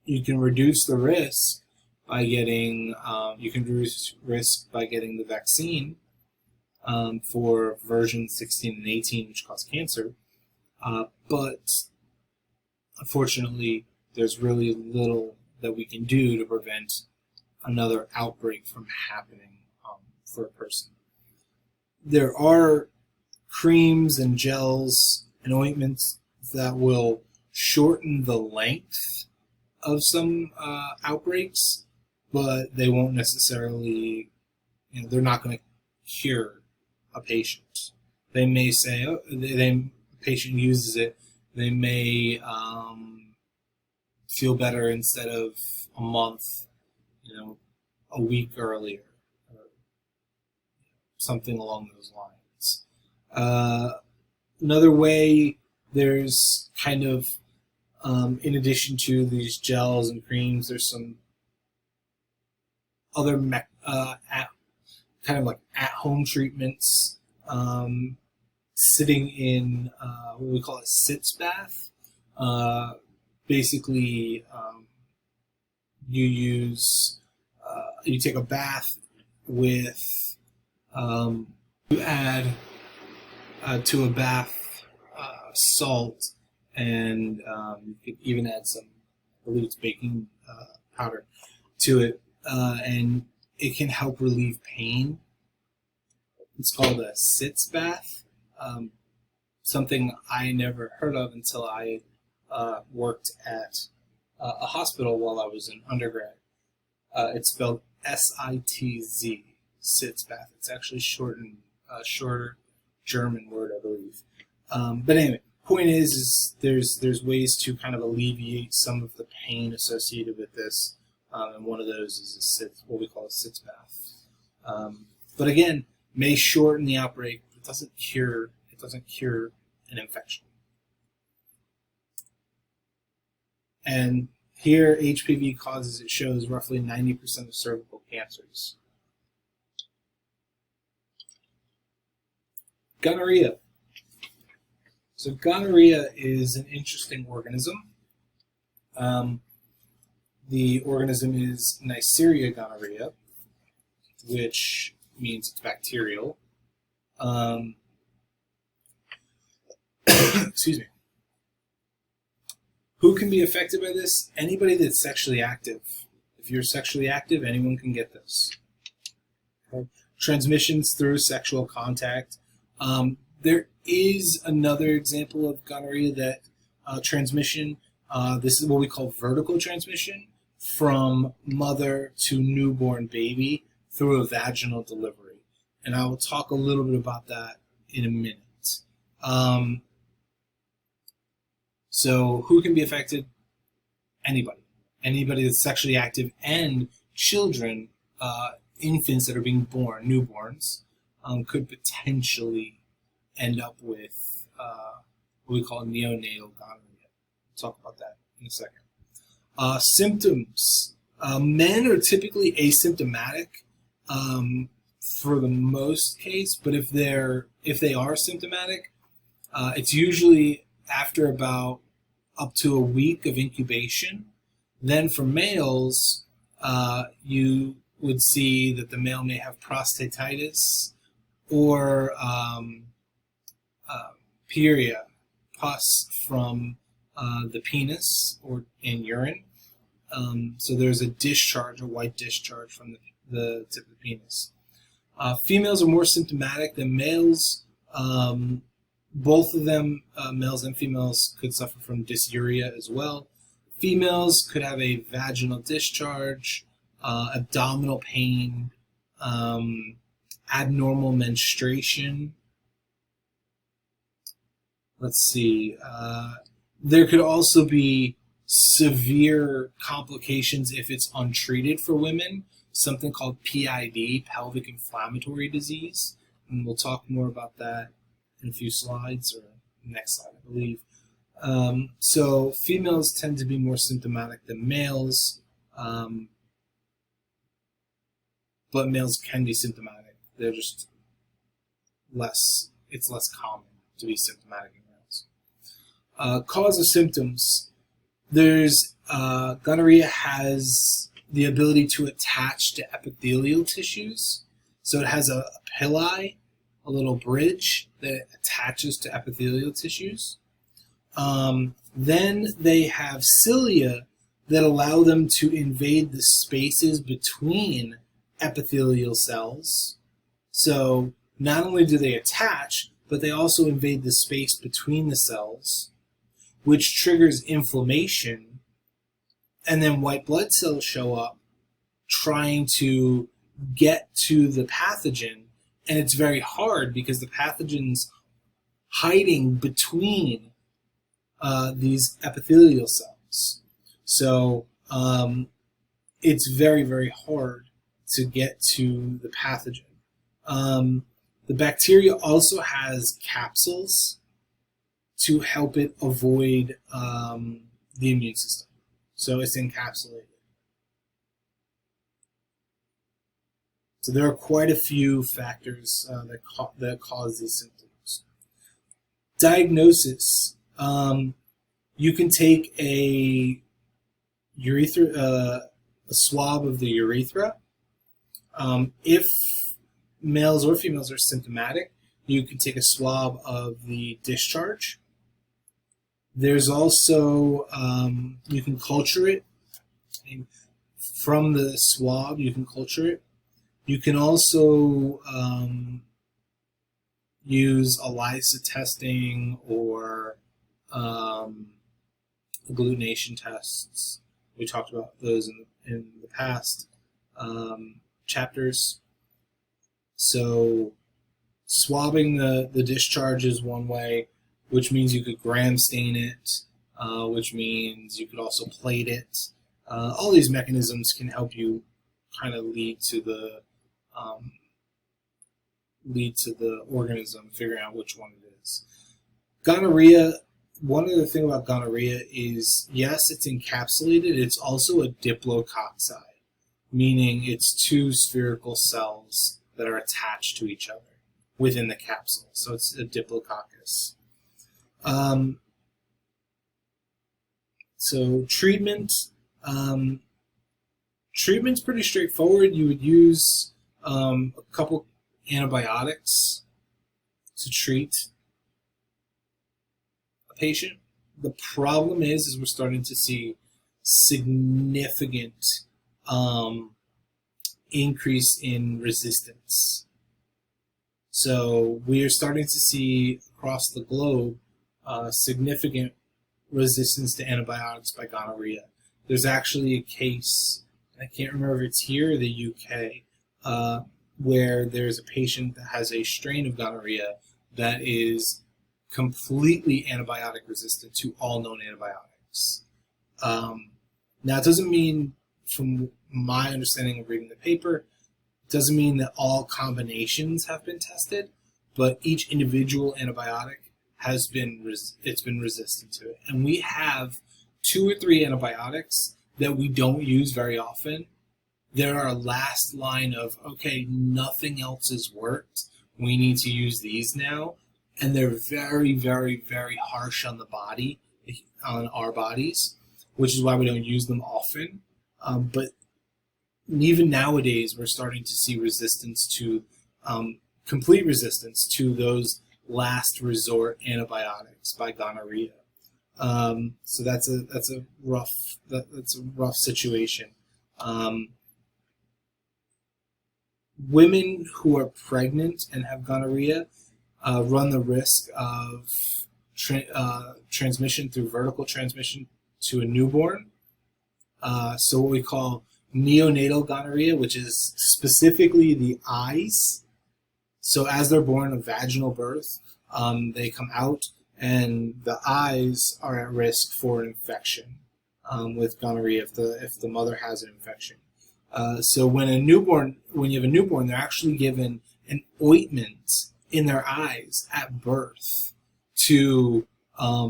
You can reduce the risk by getting the vaccine for version 16 and 18, which cause cancer. But unfortunately, there's really little that we can do to prevent another outbreak from happening for a person. There are creams and gels and ointments that will shorten the length of some outbreaks, but they won't necessarily, they're not going to cure a patient. They may say, the patient uses it, they may feel better instead of a month, a week earlier, or something along those lines. Another way, there's kind of, in addition to these gels and creams, there's some other kind of like at-home treatments. Sitting in what we call a sitz bath. Basically, you take a bath with, you add to a bath salt, and you could even add some, I believe it's baking powder to it, and it can help relieve pain. It's called a sitz bath. Something I never heard of until I worked at a hospital while I was in undergrad. It's spelled S-I-T-Z, sitz bath. It's actually shorter German word, I believe. But anyway, point is there's ways to kind of alleviate some of the pain associated with this, and one of those is what we call a sitz bath. But again, may shorten the outbreak, but it doesn't cure an infection. And here, HPV causes, it shows, roughly 90% of cervical cancers. Gonorrhea. So gonorrhea is an interesting organism. The organism is Neisseria gonorrhea, which means it's bacterial. Excuse me. Who can be affected by this? Anybody that's sexually active. If you're sexually active, anyone can get this. Okay. Transmissions through sexual contact. There is another example of gonorrhea that transmission. This is what we call vertical transmission from mother to newborn baby through a vaginal delivery. And I will talk a little bit about that in a minute. So who can be affected? Anybody. Anybody that's sexually active, and children, infants that are being born, newborns, could potentially end up with what we call neonatal gonorrhea. We'll talk about that in a second. Symptoms. Men are typically asymptomatic for the most case, but if they are symptomatic, it's usually after about up to a week of incubation. Then for males, you would see that the male may have prostatitis or pyuria, pus from the penis or in urine. So there's a discharge, a white discharge from the tip of the penis. Females are more symptomatic than males. Both of them, males and females, could suffer from dysuria as well. Females could have a vaginal discharge, abdominal pain, abnormal menstruation. Let's see. There could also be severe complications if it's untreated for women, something called PID, pelvic inflammatory disease. And we'll talk more about that in a few slides, or next slide, I believe. So females tend to be more symptomatic than males, but males can be symptomatic. They're just it's less common to be symptomatic in males. Cause of symptoms. There's gonorrhea has the ability to attach to epithelial tissues. So it has a pili, a little bridge that attaches to epithelial tissues. Then they have cilia that allow them to invade the spaces between epithelial cells. So not only do they attach, but they also invade the space between the cells, which triggers inflammation. And then white blood cells show up trying to get to the pathogen. And it's very hard because the pathogen's hiding between these epithelial cells. So it's very, very hard to get to the pathogen. The bacteria also has capsules to help it avoid the immune system. So it's encapsulated. So there are quite a few factors that cause these symptoms. Diagnosis. You can take a swab of the urethra. If males or females are symptomatic, you can take a swab of the discharge. There's also, you can culture it. From the swab, you can culture it. You can also use ELISA testing or agglutination tests. We talked about those in the past chapters. So swabbing the discharge is one way, which means you could gram stain it, which means you could also plate it. All these mechanisms can help you kind of lead to the organism, figuring out which one it is. Gonorrhea, one other thing about gonorrhea is, yes, it's encapsulated, it's also a diplococci, meaning it's two spherical cells that are attached to each other within the capsule. So it's a diplococcus. So treatment. Treatment's pretty straightforward. You would use a couple antibiotics to treat a patient. The problem is we're starting to see significant increase in resistance. So we are starting to see across the globe significant resistance to antibiotics by gonorrhea. There's actually a case, I can't remember if it's here or the UK, where there's a patient that has a strain of gonorrhea that is completely antibiotic resistant to all known antibiotics. Now, it doesn't mean, from my understanding of reading the paper, it doesn't mean that all combinations have been tested, but each individual antibiotic has been resistant to it. And we have 2 or 3 antibiotics that we don't use very often. They're our last line of, okay, nothing else has worked, we need to use these now. And they're very, very, very harsh on the body, on our bodies, which is why we don't use them often. But even nowadays, we're starting to see resistance to, complete resistance to those last resort antibiotics by gonorrhea. So that's a rough situation. Women who are pregnant and have gonorrhea run the risk of transmission through vertical transmission to a newborn. So what we call neonatal gonorrhea, which is specifically the eyes. So as they're born of vaginal birth, they come out and the eyes are at risk for an infection with gonorrhea if the mother has an infection. So when you have a newborn, they're actually given an ointment in their eyes at birth to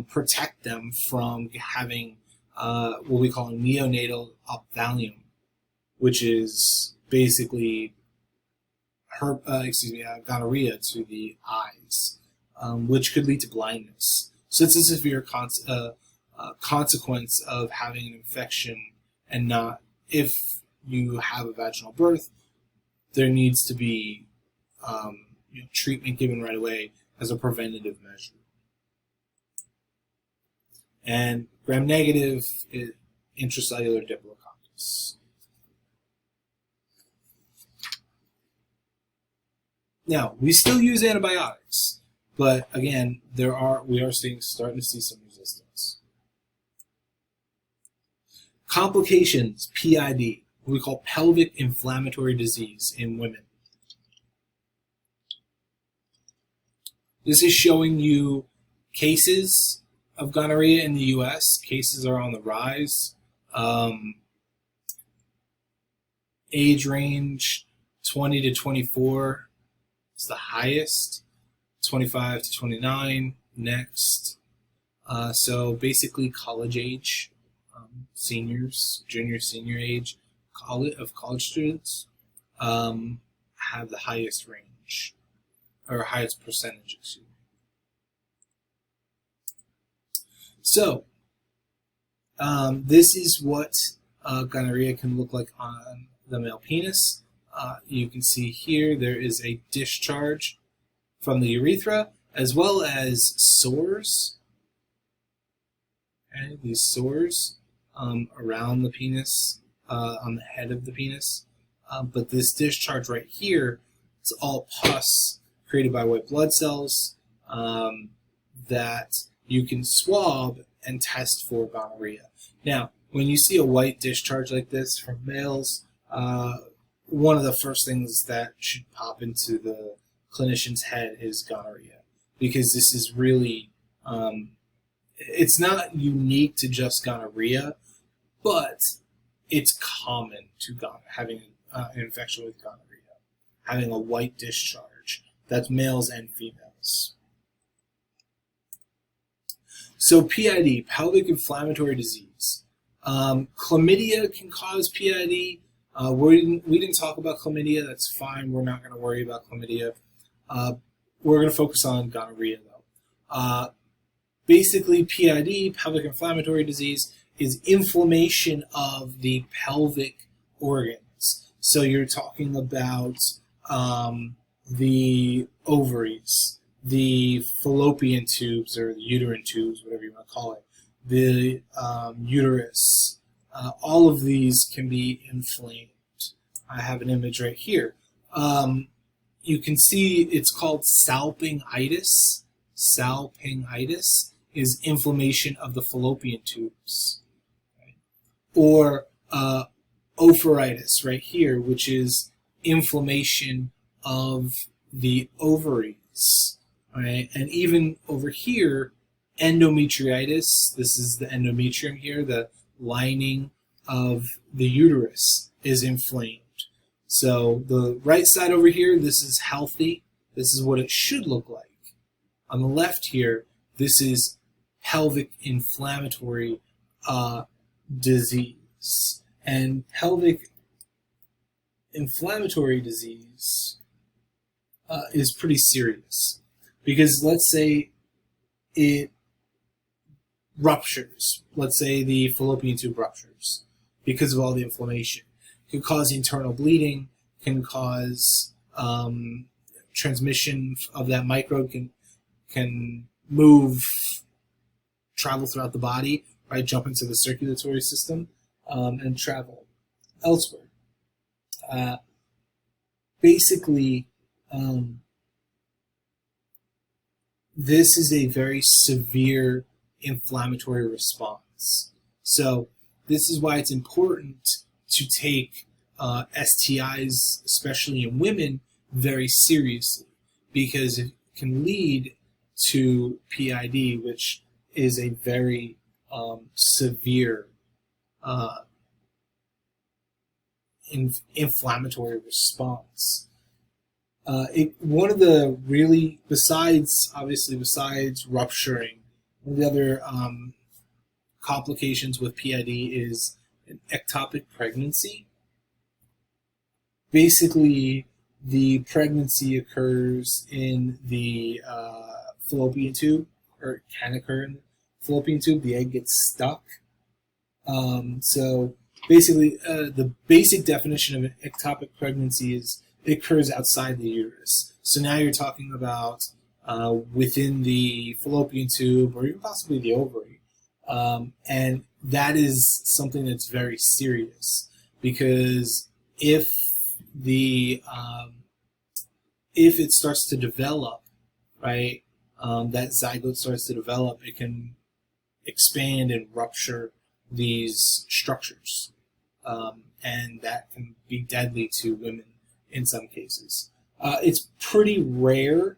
protect them from having what we call a neonatal ophthalmium, which is basically gonorrhea to the eyes, which could lead to blindness. So it's a severe consequence of having an infection, and not, if you have a vaginal birth, there needs to be treatment given right away as a preventative measure. and gram-negative is intracellular diplococcus. Now, we still use antibiotics, but again, we are starting to see some resistance. Complications, PID, what we call pelvic inflammatory disease in women. This is showing you cases of gonorrhea in the U.S. Cases are on the rise. Age range 20 to 24 is the highest. 25 to 29 next. So basically college age, seniors, junior, senior age of college students have the highest range, or highest percentage, excuse me. So, this is what gonorrhea can look like on the male penis. You can see here there is a discharge from the urethra, as well as sores. Okay, these sores around the penis, on the head of the penis. But this discharge right here, it's all pus created by white blood cells that you can swab and test for gonorrhea. Now, when you see a white discharge like this from males, one of the first things that should pop into the clinician's head is gonorrhea, because this is really, it's not unique to just gonorrhea, but it's common to having an infection with gonorrhea, having a white discharge. That's males and females. So PID, pelvic inflammatory disease. Chlamydia can cause PID. We didn't talk about chlamydia. That's fine. We're not going to worry about chlamydia. We're going to focus on gonorrhea, though. Basically, PID, pelvic inflammatory disease, is inflammation of the pelvic organs. So you're talking about the ovaries, the fallopian tubes, or the uterine tubes, whatever you want to call it, the uterus. All of these can be inflamed. I have an image right here. You can see it's called salpingitis. Salpingitis is inflammation of the fallopian tubes. Okay. Or ophiritis right here, which is inflammation of the ovaries. Right? And even over here, endometriitis, this is the endometrium here, the lining of the uterus is inflamed. So the right side over here, this is healthy. This is what it should look like. On the left here, this is pelvic inflammatory disease. And pelvic inflammatory disease is pretty serious. Because let's say it ruptures. Let's say the fallopian tube ruptures because of all the inflammation. It can cause internal bleeding, can cause transmission of that microbe, can move, travel throughout the body, right? Jump into the circulatory system and travel elsewhere. Basically, this is a very severe inflammatory response. So this is why it's important to take STIs, especially in women, very seriously, because it can lead to PID, which is a very severe inflammatory response. One of the really, besides rupturing, one of the other complications with PID is an ectopic pregnancy. Basically, the pregnancy occurs in the fallopian tube, or it can occur in the fallopian tube. The egg gets stuck. So basically, the basic definition of an ectopic pregnancy is it occurs outside the uterus. So now you're talking about within the fallopian tube, or even possibly the ovary. And that is something that's very serious, because if the if it starts to develop, right, that zygote starts to develop, it can expand and rupture these structures, and that can be deadly to women in some cases. It's pretty rare.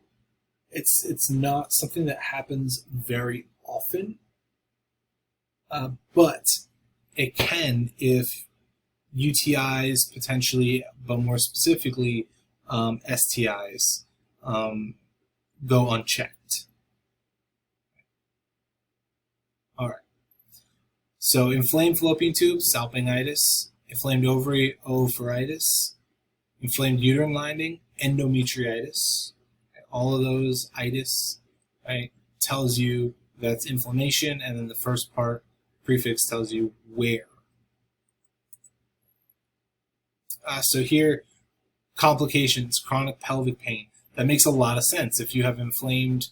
It's not something that happens very often, but it can if UTIs potentially, but more specifically STIs, go unchecked. All right. So inflamed fallopian tubes, salpingitis, inflamed ovary, oophorytis, inflamed uterine lining, endometriosis. All of those itis, right, tells you that's inflammation, and then the first part prefix tells you where. So here, complications, chronic pelvic pain. That makes a lot of sense. If you have inflamed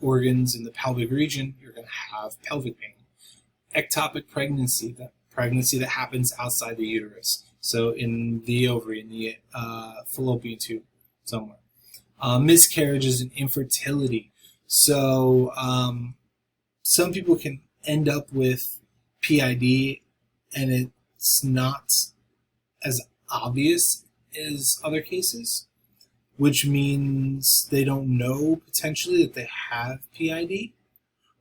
organs in the pelvic region, you're going to have pelvic pain. Ectopic pregnancy, that pregnancy that happens outside the uterus. So in the ovary, in the fallopian tube somewhere. Miscarriages and infertility. So some people can end up with PID, and it's not as obvious as other cases, which means they don't know potentially that they have PID.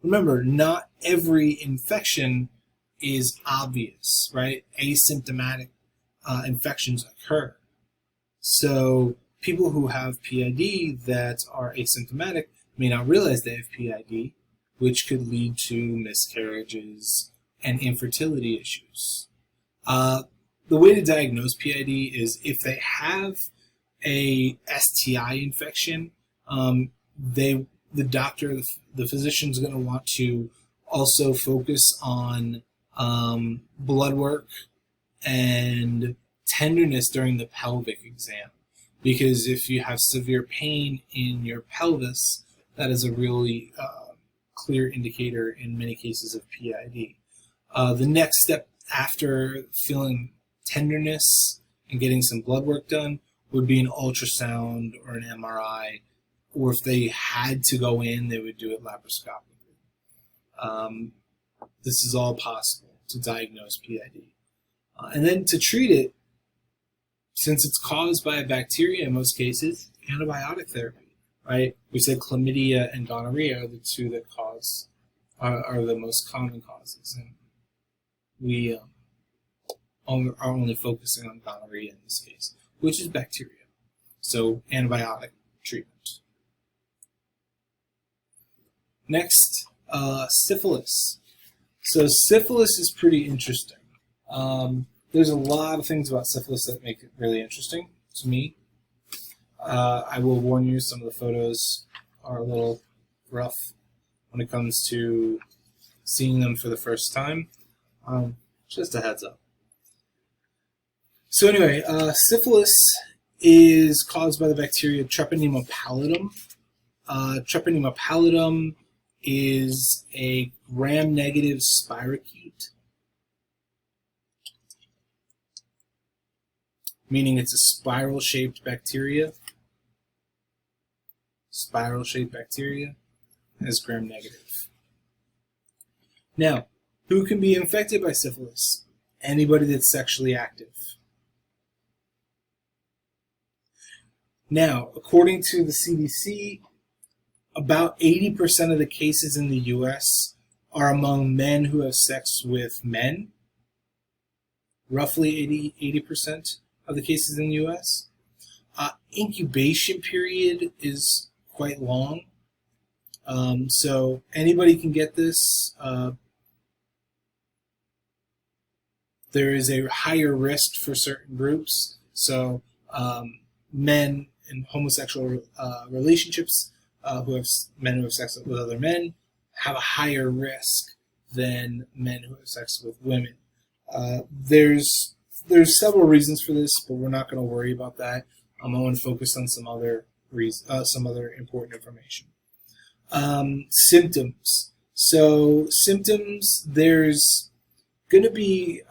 Remember, not every infection is obvious, right? Asymptomatic infections occur. So people who have PID that are asymptomatic may not realize they have PID, which could lead to miscarriages and infertility issues. The way to diagnose PID is if they have a STI infection, the doctor, the physician is going to want to also focus on blood work and tenderness during the pelvic exam. Because if you have severe pain in your pelvis, that is a really clear indicator in many cases of PID. The next step after feeling tenderness and getting some blood work done would be an ultrasound or an MRI, or if they had to go in, they would do it laparoscopically. This is all possible to diagnose PID. And then to treat it, since it's caused by a bacteria in most cases, antibiotic therapy, right? We said chlamydia and gonorrhea are the two that are the most common causes. And we are only focusing on gonorrhea in this case, which is bacteria. So antibiotic treatment. Next, syphilis. So syphilis is pretty interesting. There's a lot of things about syphilis that make it really interesting to me. I will warn you, some of the photos are a little rough when it comes to seeing them for the first time. Just a heads up. So anyway, syphilis is caused by the bacteria Treponema pallidum. Treponema pallidum is a gram-negative spirochete, meaning it's a spiral-shaped bacteria. Spiral-shaped bacteria is gram-negative. Now, who can be infected by syphilis? Anybody that's sexually active. Now, according to the CDC, about 80% of the cases in the U.S. are among men who have sex with men. Roughly 80% of the cases in the U.S. Incubation period is quite long. So anybody can get this. There is a higher risk for certain groups. So men in homosexual relationships, men who have sex with other men, have a higher risk than men who have sex with women. There's several reasons for this, but we're not going to worry about that. I want to focus on some other important information. Symptoms. So symptoms, there's going to be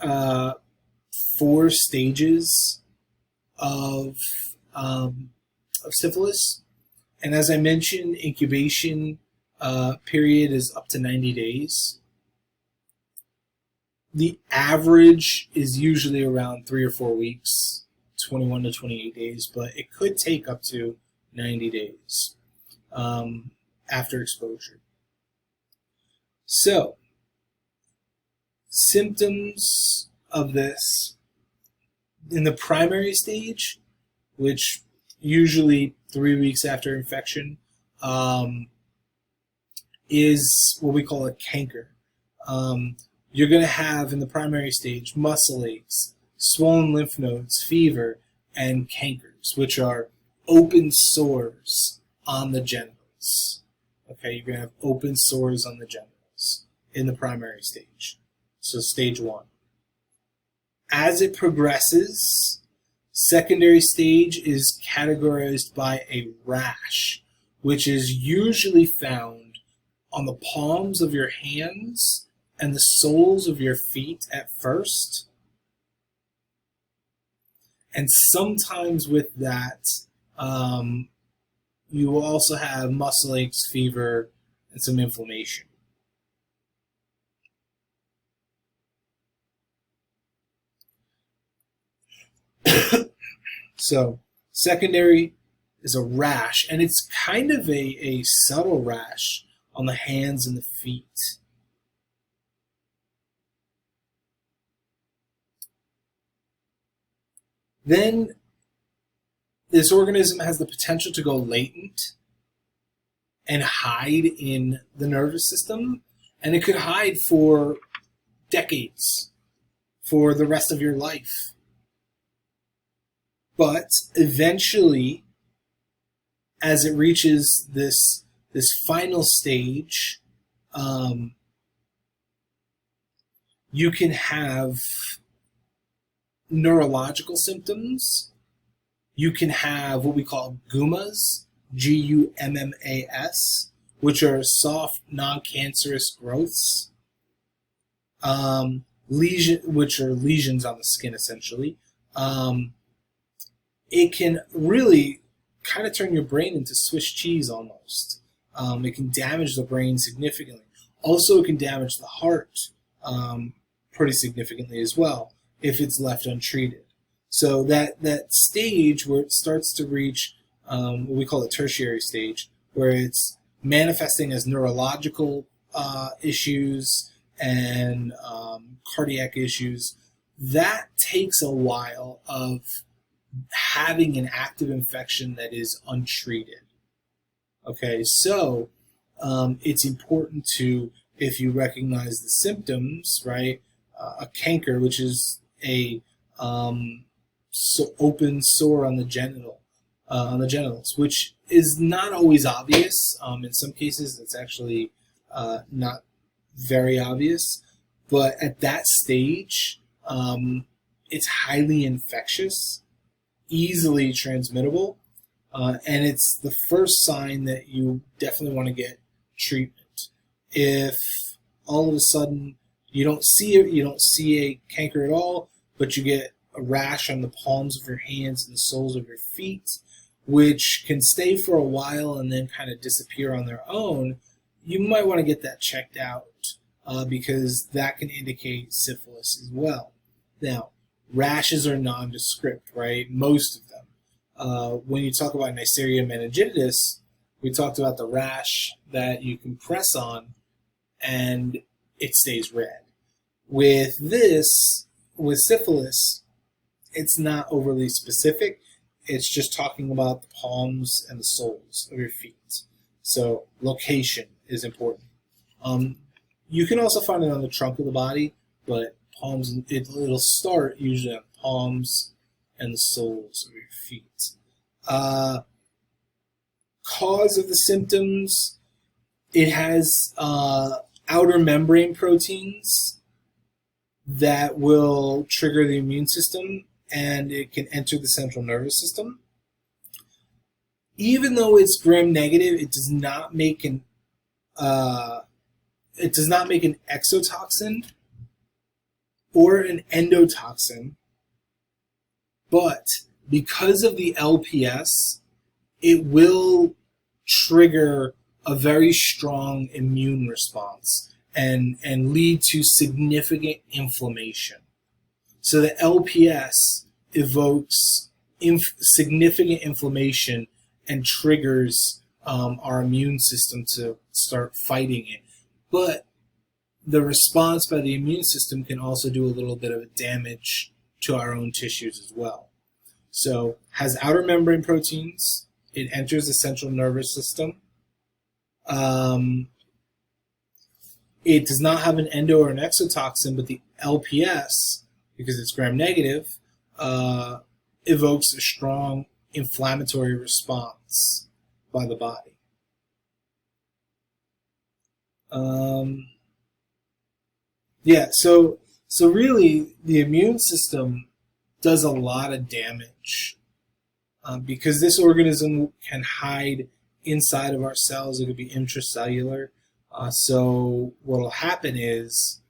4 stages of syphilis. And as I mentioned, incubation period is up to 90 days. The average is usually around 3 or 4 weeks, 21 to 28 days, but it could take up to 90 days after exposure. So, symptoms of this in the primary stage, which usually 3 weeks after infection, is what we call a canker. You're going to have in the primary stage muscle aches, swollen lymph nodes, fever, and cankers, which are open sores on the genitals. Okay, you're going to have open sores on the genitals in the primary stage. So stage 1. As it progresses, secondary stage is categorized by a rash, which is usually found on the palms of your hands and the soles of your feet at first. And sometimes with that, you will also have muscle aches, fever, and some inflammation. So, secondary is a rash, and it's kind of a subtle rash on the hands and the feet. Then this organism has the potential to go latent and hide in the nervous system, and it could hide for decades, for the rest of your life. But eventually, as it reaches this final stage, you can have neurological symptoms. You can have what we call GUMMAs, Gummas, which are soft, non-cancerous growths, which are lesions on the skin, essentially. It can really kind of turn your brain into Swiss cheese almost. It can damage the brain significantly. Also, it can damage the heart pretty significantly as well if it's left untreated. So that stage where it starts to reach what we call the tertiary stage, where it's manifesting as neurological issues and cardiac issues, that takes a while of having an active infection that is untreated. Okay, so it's important to, if you recognize the symptoms, right, a canker, which is a open sore on the genitals, which is not always obvious. In some cases, it's actually not very obvious, but at that stage, it's highly infectious, easily transmittable, and it's the first sign that you definitely want to get treatment. If all of a sudden you don't see it, you don't see a canker at all, but you get a rash on the palms of your hands and the soles of your feet, which can stay for a while and then kind of disappear on their own, you might want to get that checked out because that can indicate syphilis as well. Now, rashes are nondescript, right? Most of them. When you talk about Neisseria meningitidis, we talked about the rash that you can press on and it stays red. With syphilis, it's not overly specific. It's just talking about the palms and the soles of your feet. So location is important. You can also find it on the trunk of the body, but palms, it'll start usually on the palms and the soles of your feet. Cause of the symptoms, it has outer membrane proteins that will trigger the immune system, and it can enter the central nervous system. Even though it's gram-negative, it does not make it does not make an exotoxin or an endotoxin, but because of the LPS, it will trigger a very strong immune response and lead to significant inflammation. So the LPS evokes significant inflammation and triggers our immune system to start fighting it. But the response by the immune system can also do a little bit of damage to our own tissues as well. So has outer membrane proteins. It enters the central nervous system. It does not have an endo or an exotoxin, but the LPS, because it's gram-negative, evokes a strong inflammatory response by the body. So really, the immune system does a lot of damage because this organism can hide inside of our cells. It could be intracellular. So what will happen is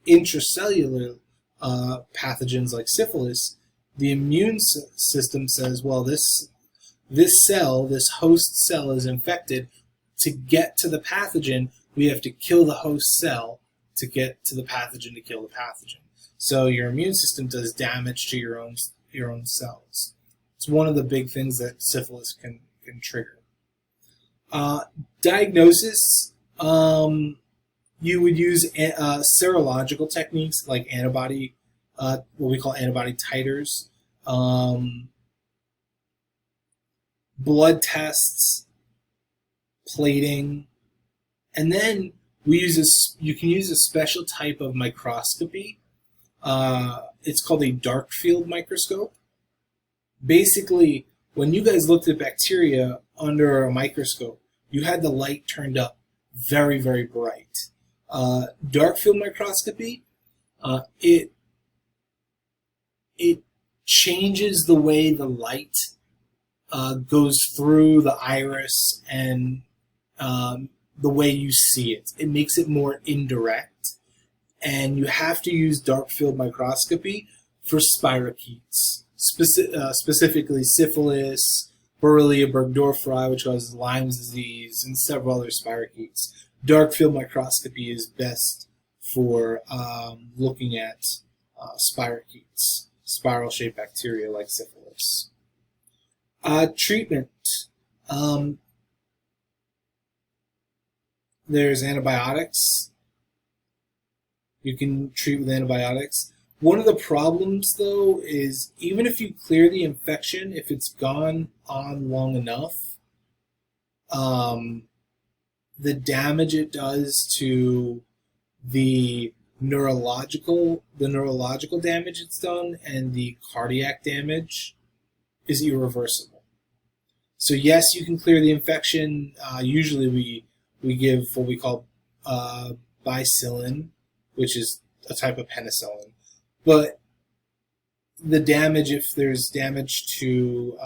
intracellular pathogens like syphilis, the immune system says, well, this cell, this host cell is infected. To get to the pathogen, we have to kill the host cell to get to the pathogen to kill the pathogen. So your immune system does damage to your own cells. It's one of the big things that syphilis can trigger. Diagnosis, you would use serological techniques like antibody, what we call antibody titers, blood tests, plating, and then you can use a special type of microscopy. It's called a dark field microscope. Basically, when you guys looked at bacteria under a microscope, you had the light turned up very, very bright. Dark field microscopy, it changes the way the light goes through the iris and the way you see it. It makes it more indirect, and you have to use dark field microscopy for spirochetes, specifically syphilis, Borrelia burgdorferi, which causes Lyme disease, and several other spirochetes. Dark field microscopy is best for looking at spirochetes, spiral-shaped bacteria like syphilis. Treatment. There's antibiotics. You can treat with antibiotics. One of the problems, though, is even if you clear the infection, if it's gone on long enough, the damage it does to the neurological damage it's done and the cardiac damage is irreversible. So yes, you can clear the infection. Usually we give what we call bicillin, which is a type of penicillin. But the damage, if there's damage to,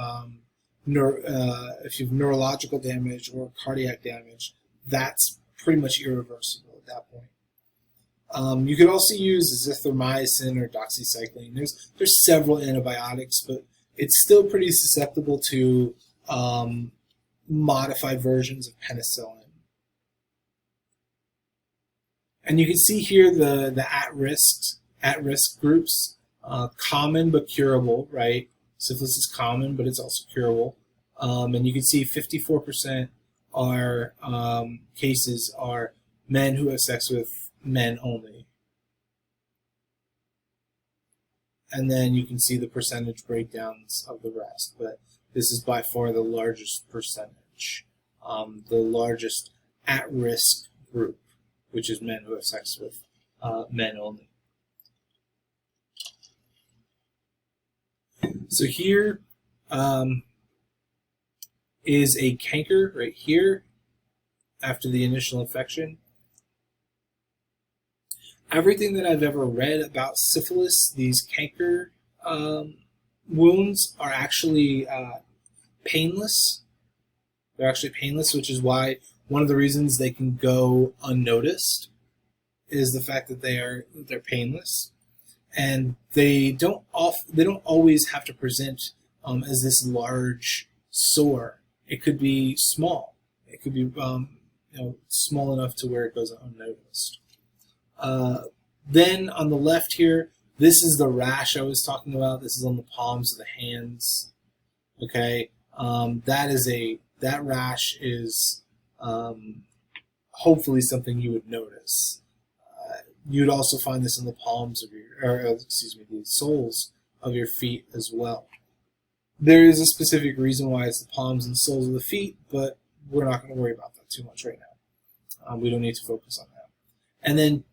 if you have neurological damage or cardiac damage, that's pretty much irreversible at that point. You could also use azithromycin or doxycycline. There's several antibiotics, but it's still pretty susceptible to modified versions of penicillin. And you can see here the at-risk groups, common but curable, right? Syphilis is common, but it's also curable. And you can see 54% are cases are men who have sex with men only. And then you can see the percentage breakdowns of the rest, but this is by far the largest percentage, the largest at-risk group, which is men who have sex with men only. So here is a canker right here after the initial infection. Everything that I've ever read about syphilis, these canker wounds are actually painless. They're actually painless, which is why one of the reasons they can go unnoticed. is the fact that they're painless, and they don't always have to present as this large sore. It could be small. It could be small enough to where it goes unnoticed. Then on the left here, this is the rash I was talking about. This is on the palms of the hands. Okay, that rash is hopefully something you would notice. You'd also find this in the palms of the soles of your feet as well. There is a specific reason why it's the palms and soles of the feet, but we're not going to worry about that too much right now. We don't need to focus on that. And then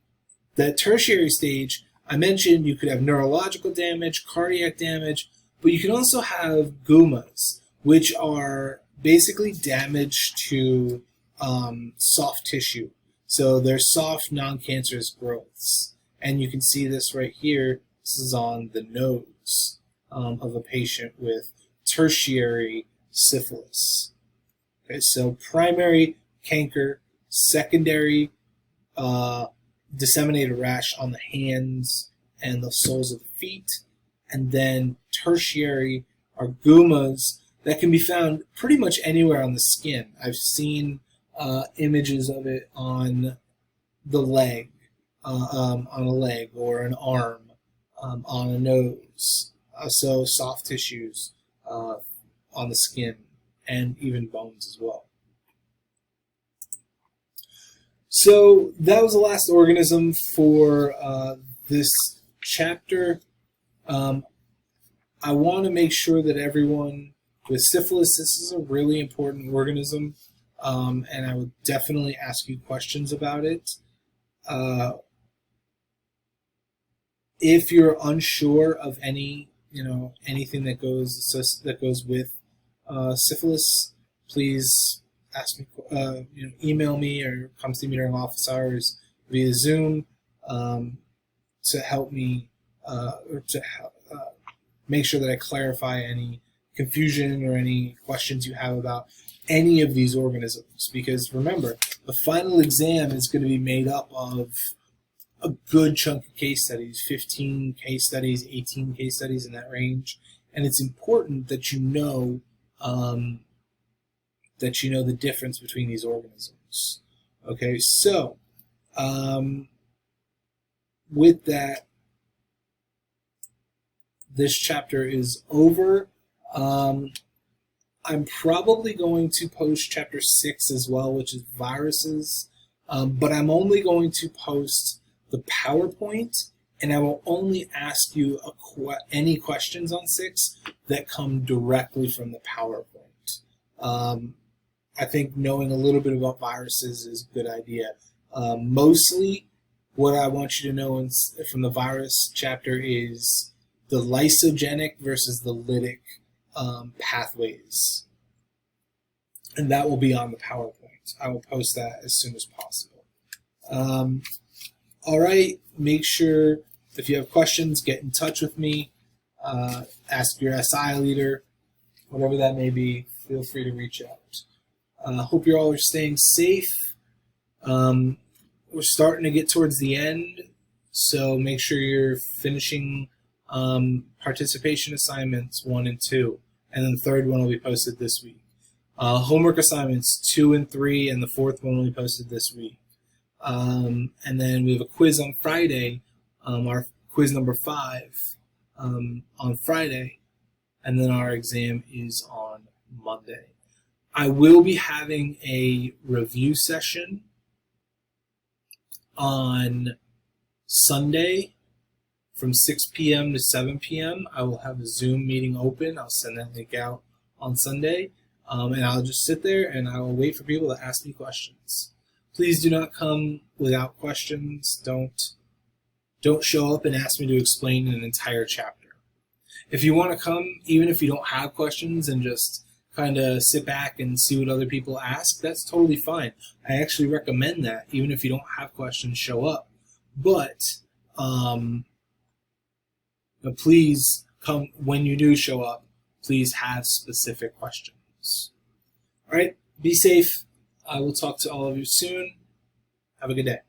the tertiary stage, I mentioned you could have neurological damage, cardiac damage, but you can also have gumas, which are basically damage to soft tissue. So they're soft, non-cancerous growths. And you can see this right here. This is on the nose of a patient with tertiary syphilis. Okay, so primary canker, secondary disseminated rash on the hands and the soles of the feet, and then tertiary are gumas that can be found pretty much anywhere on the skin. I've seen images of it on the leg, on a leg or an arm, on a nose. So soft tissues on the skin and even bones as well. So that was the last organism for this chapter. I want to make sure that everyone with syphilis, this is a really important organism, and I would definitely ask you questions about it. If you're unsure of anything that goes with syphilis, please ask me, email me or come see me during office hours via Zoom to help me or to make sure that I clarify any confusion or any questions you have about any of these organisms. Because remember, the final exam is going to be made up of a good chunk of case studies, 15 case studies, 18 case studies, in that range. And it's important that you know the difference between these organisms. Okay, so with that, this chapter is over. I'm probably going to post chapter 6 as well, which is viruses, but I'm only going to post the PowerPoint, and I will only ask you any questions on 6 that come directly from the PowerPoint. I think knowing a little bit about viruses is a good idea. Mostly, what I want you to know from the virus chapter is the lysogenic versus the lytic pathways. And that will be on the PowerPoint. I will post that as soon as possible. All right, make sure if you have questions, get in touch with me. Ask your SI leader, whatever that may be, feel free to reach out. Hope you all are staying safe. We're starting to get towards the end, so make sure you're finishing participation assignments 1 and 2, and then the third one will be posted this week. Homework assignments 2 and 3, and the fourth one will be posted this week. And then we have a quiz on Friday, our quiz number 5 on Friday, and then our exam is on Monday. I will be having a review session on Sunday from 6 p.m. to 7 p.m. I will have a Zoom meeting open. I'll send that link out on Sunday, and I'll just sit there and I will wait for people to ask me questions. Please do not come without questions. Don't show up and ask me to explain an entire chapter. If you want to come, even if you don't have questions, and just kind of sit back and see what other people ask, that's totally fine. I actually recommend that. Even if you don't have questions, show up. But please come, when you do show up, please have specific questions. All right, be safe. I will talk to all of you soon. Have a good day.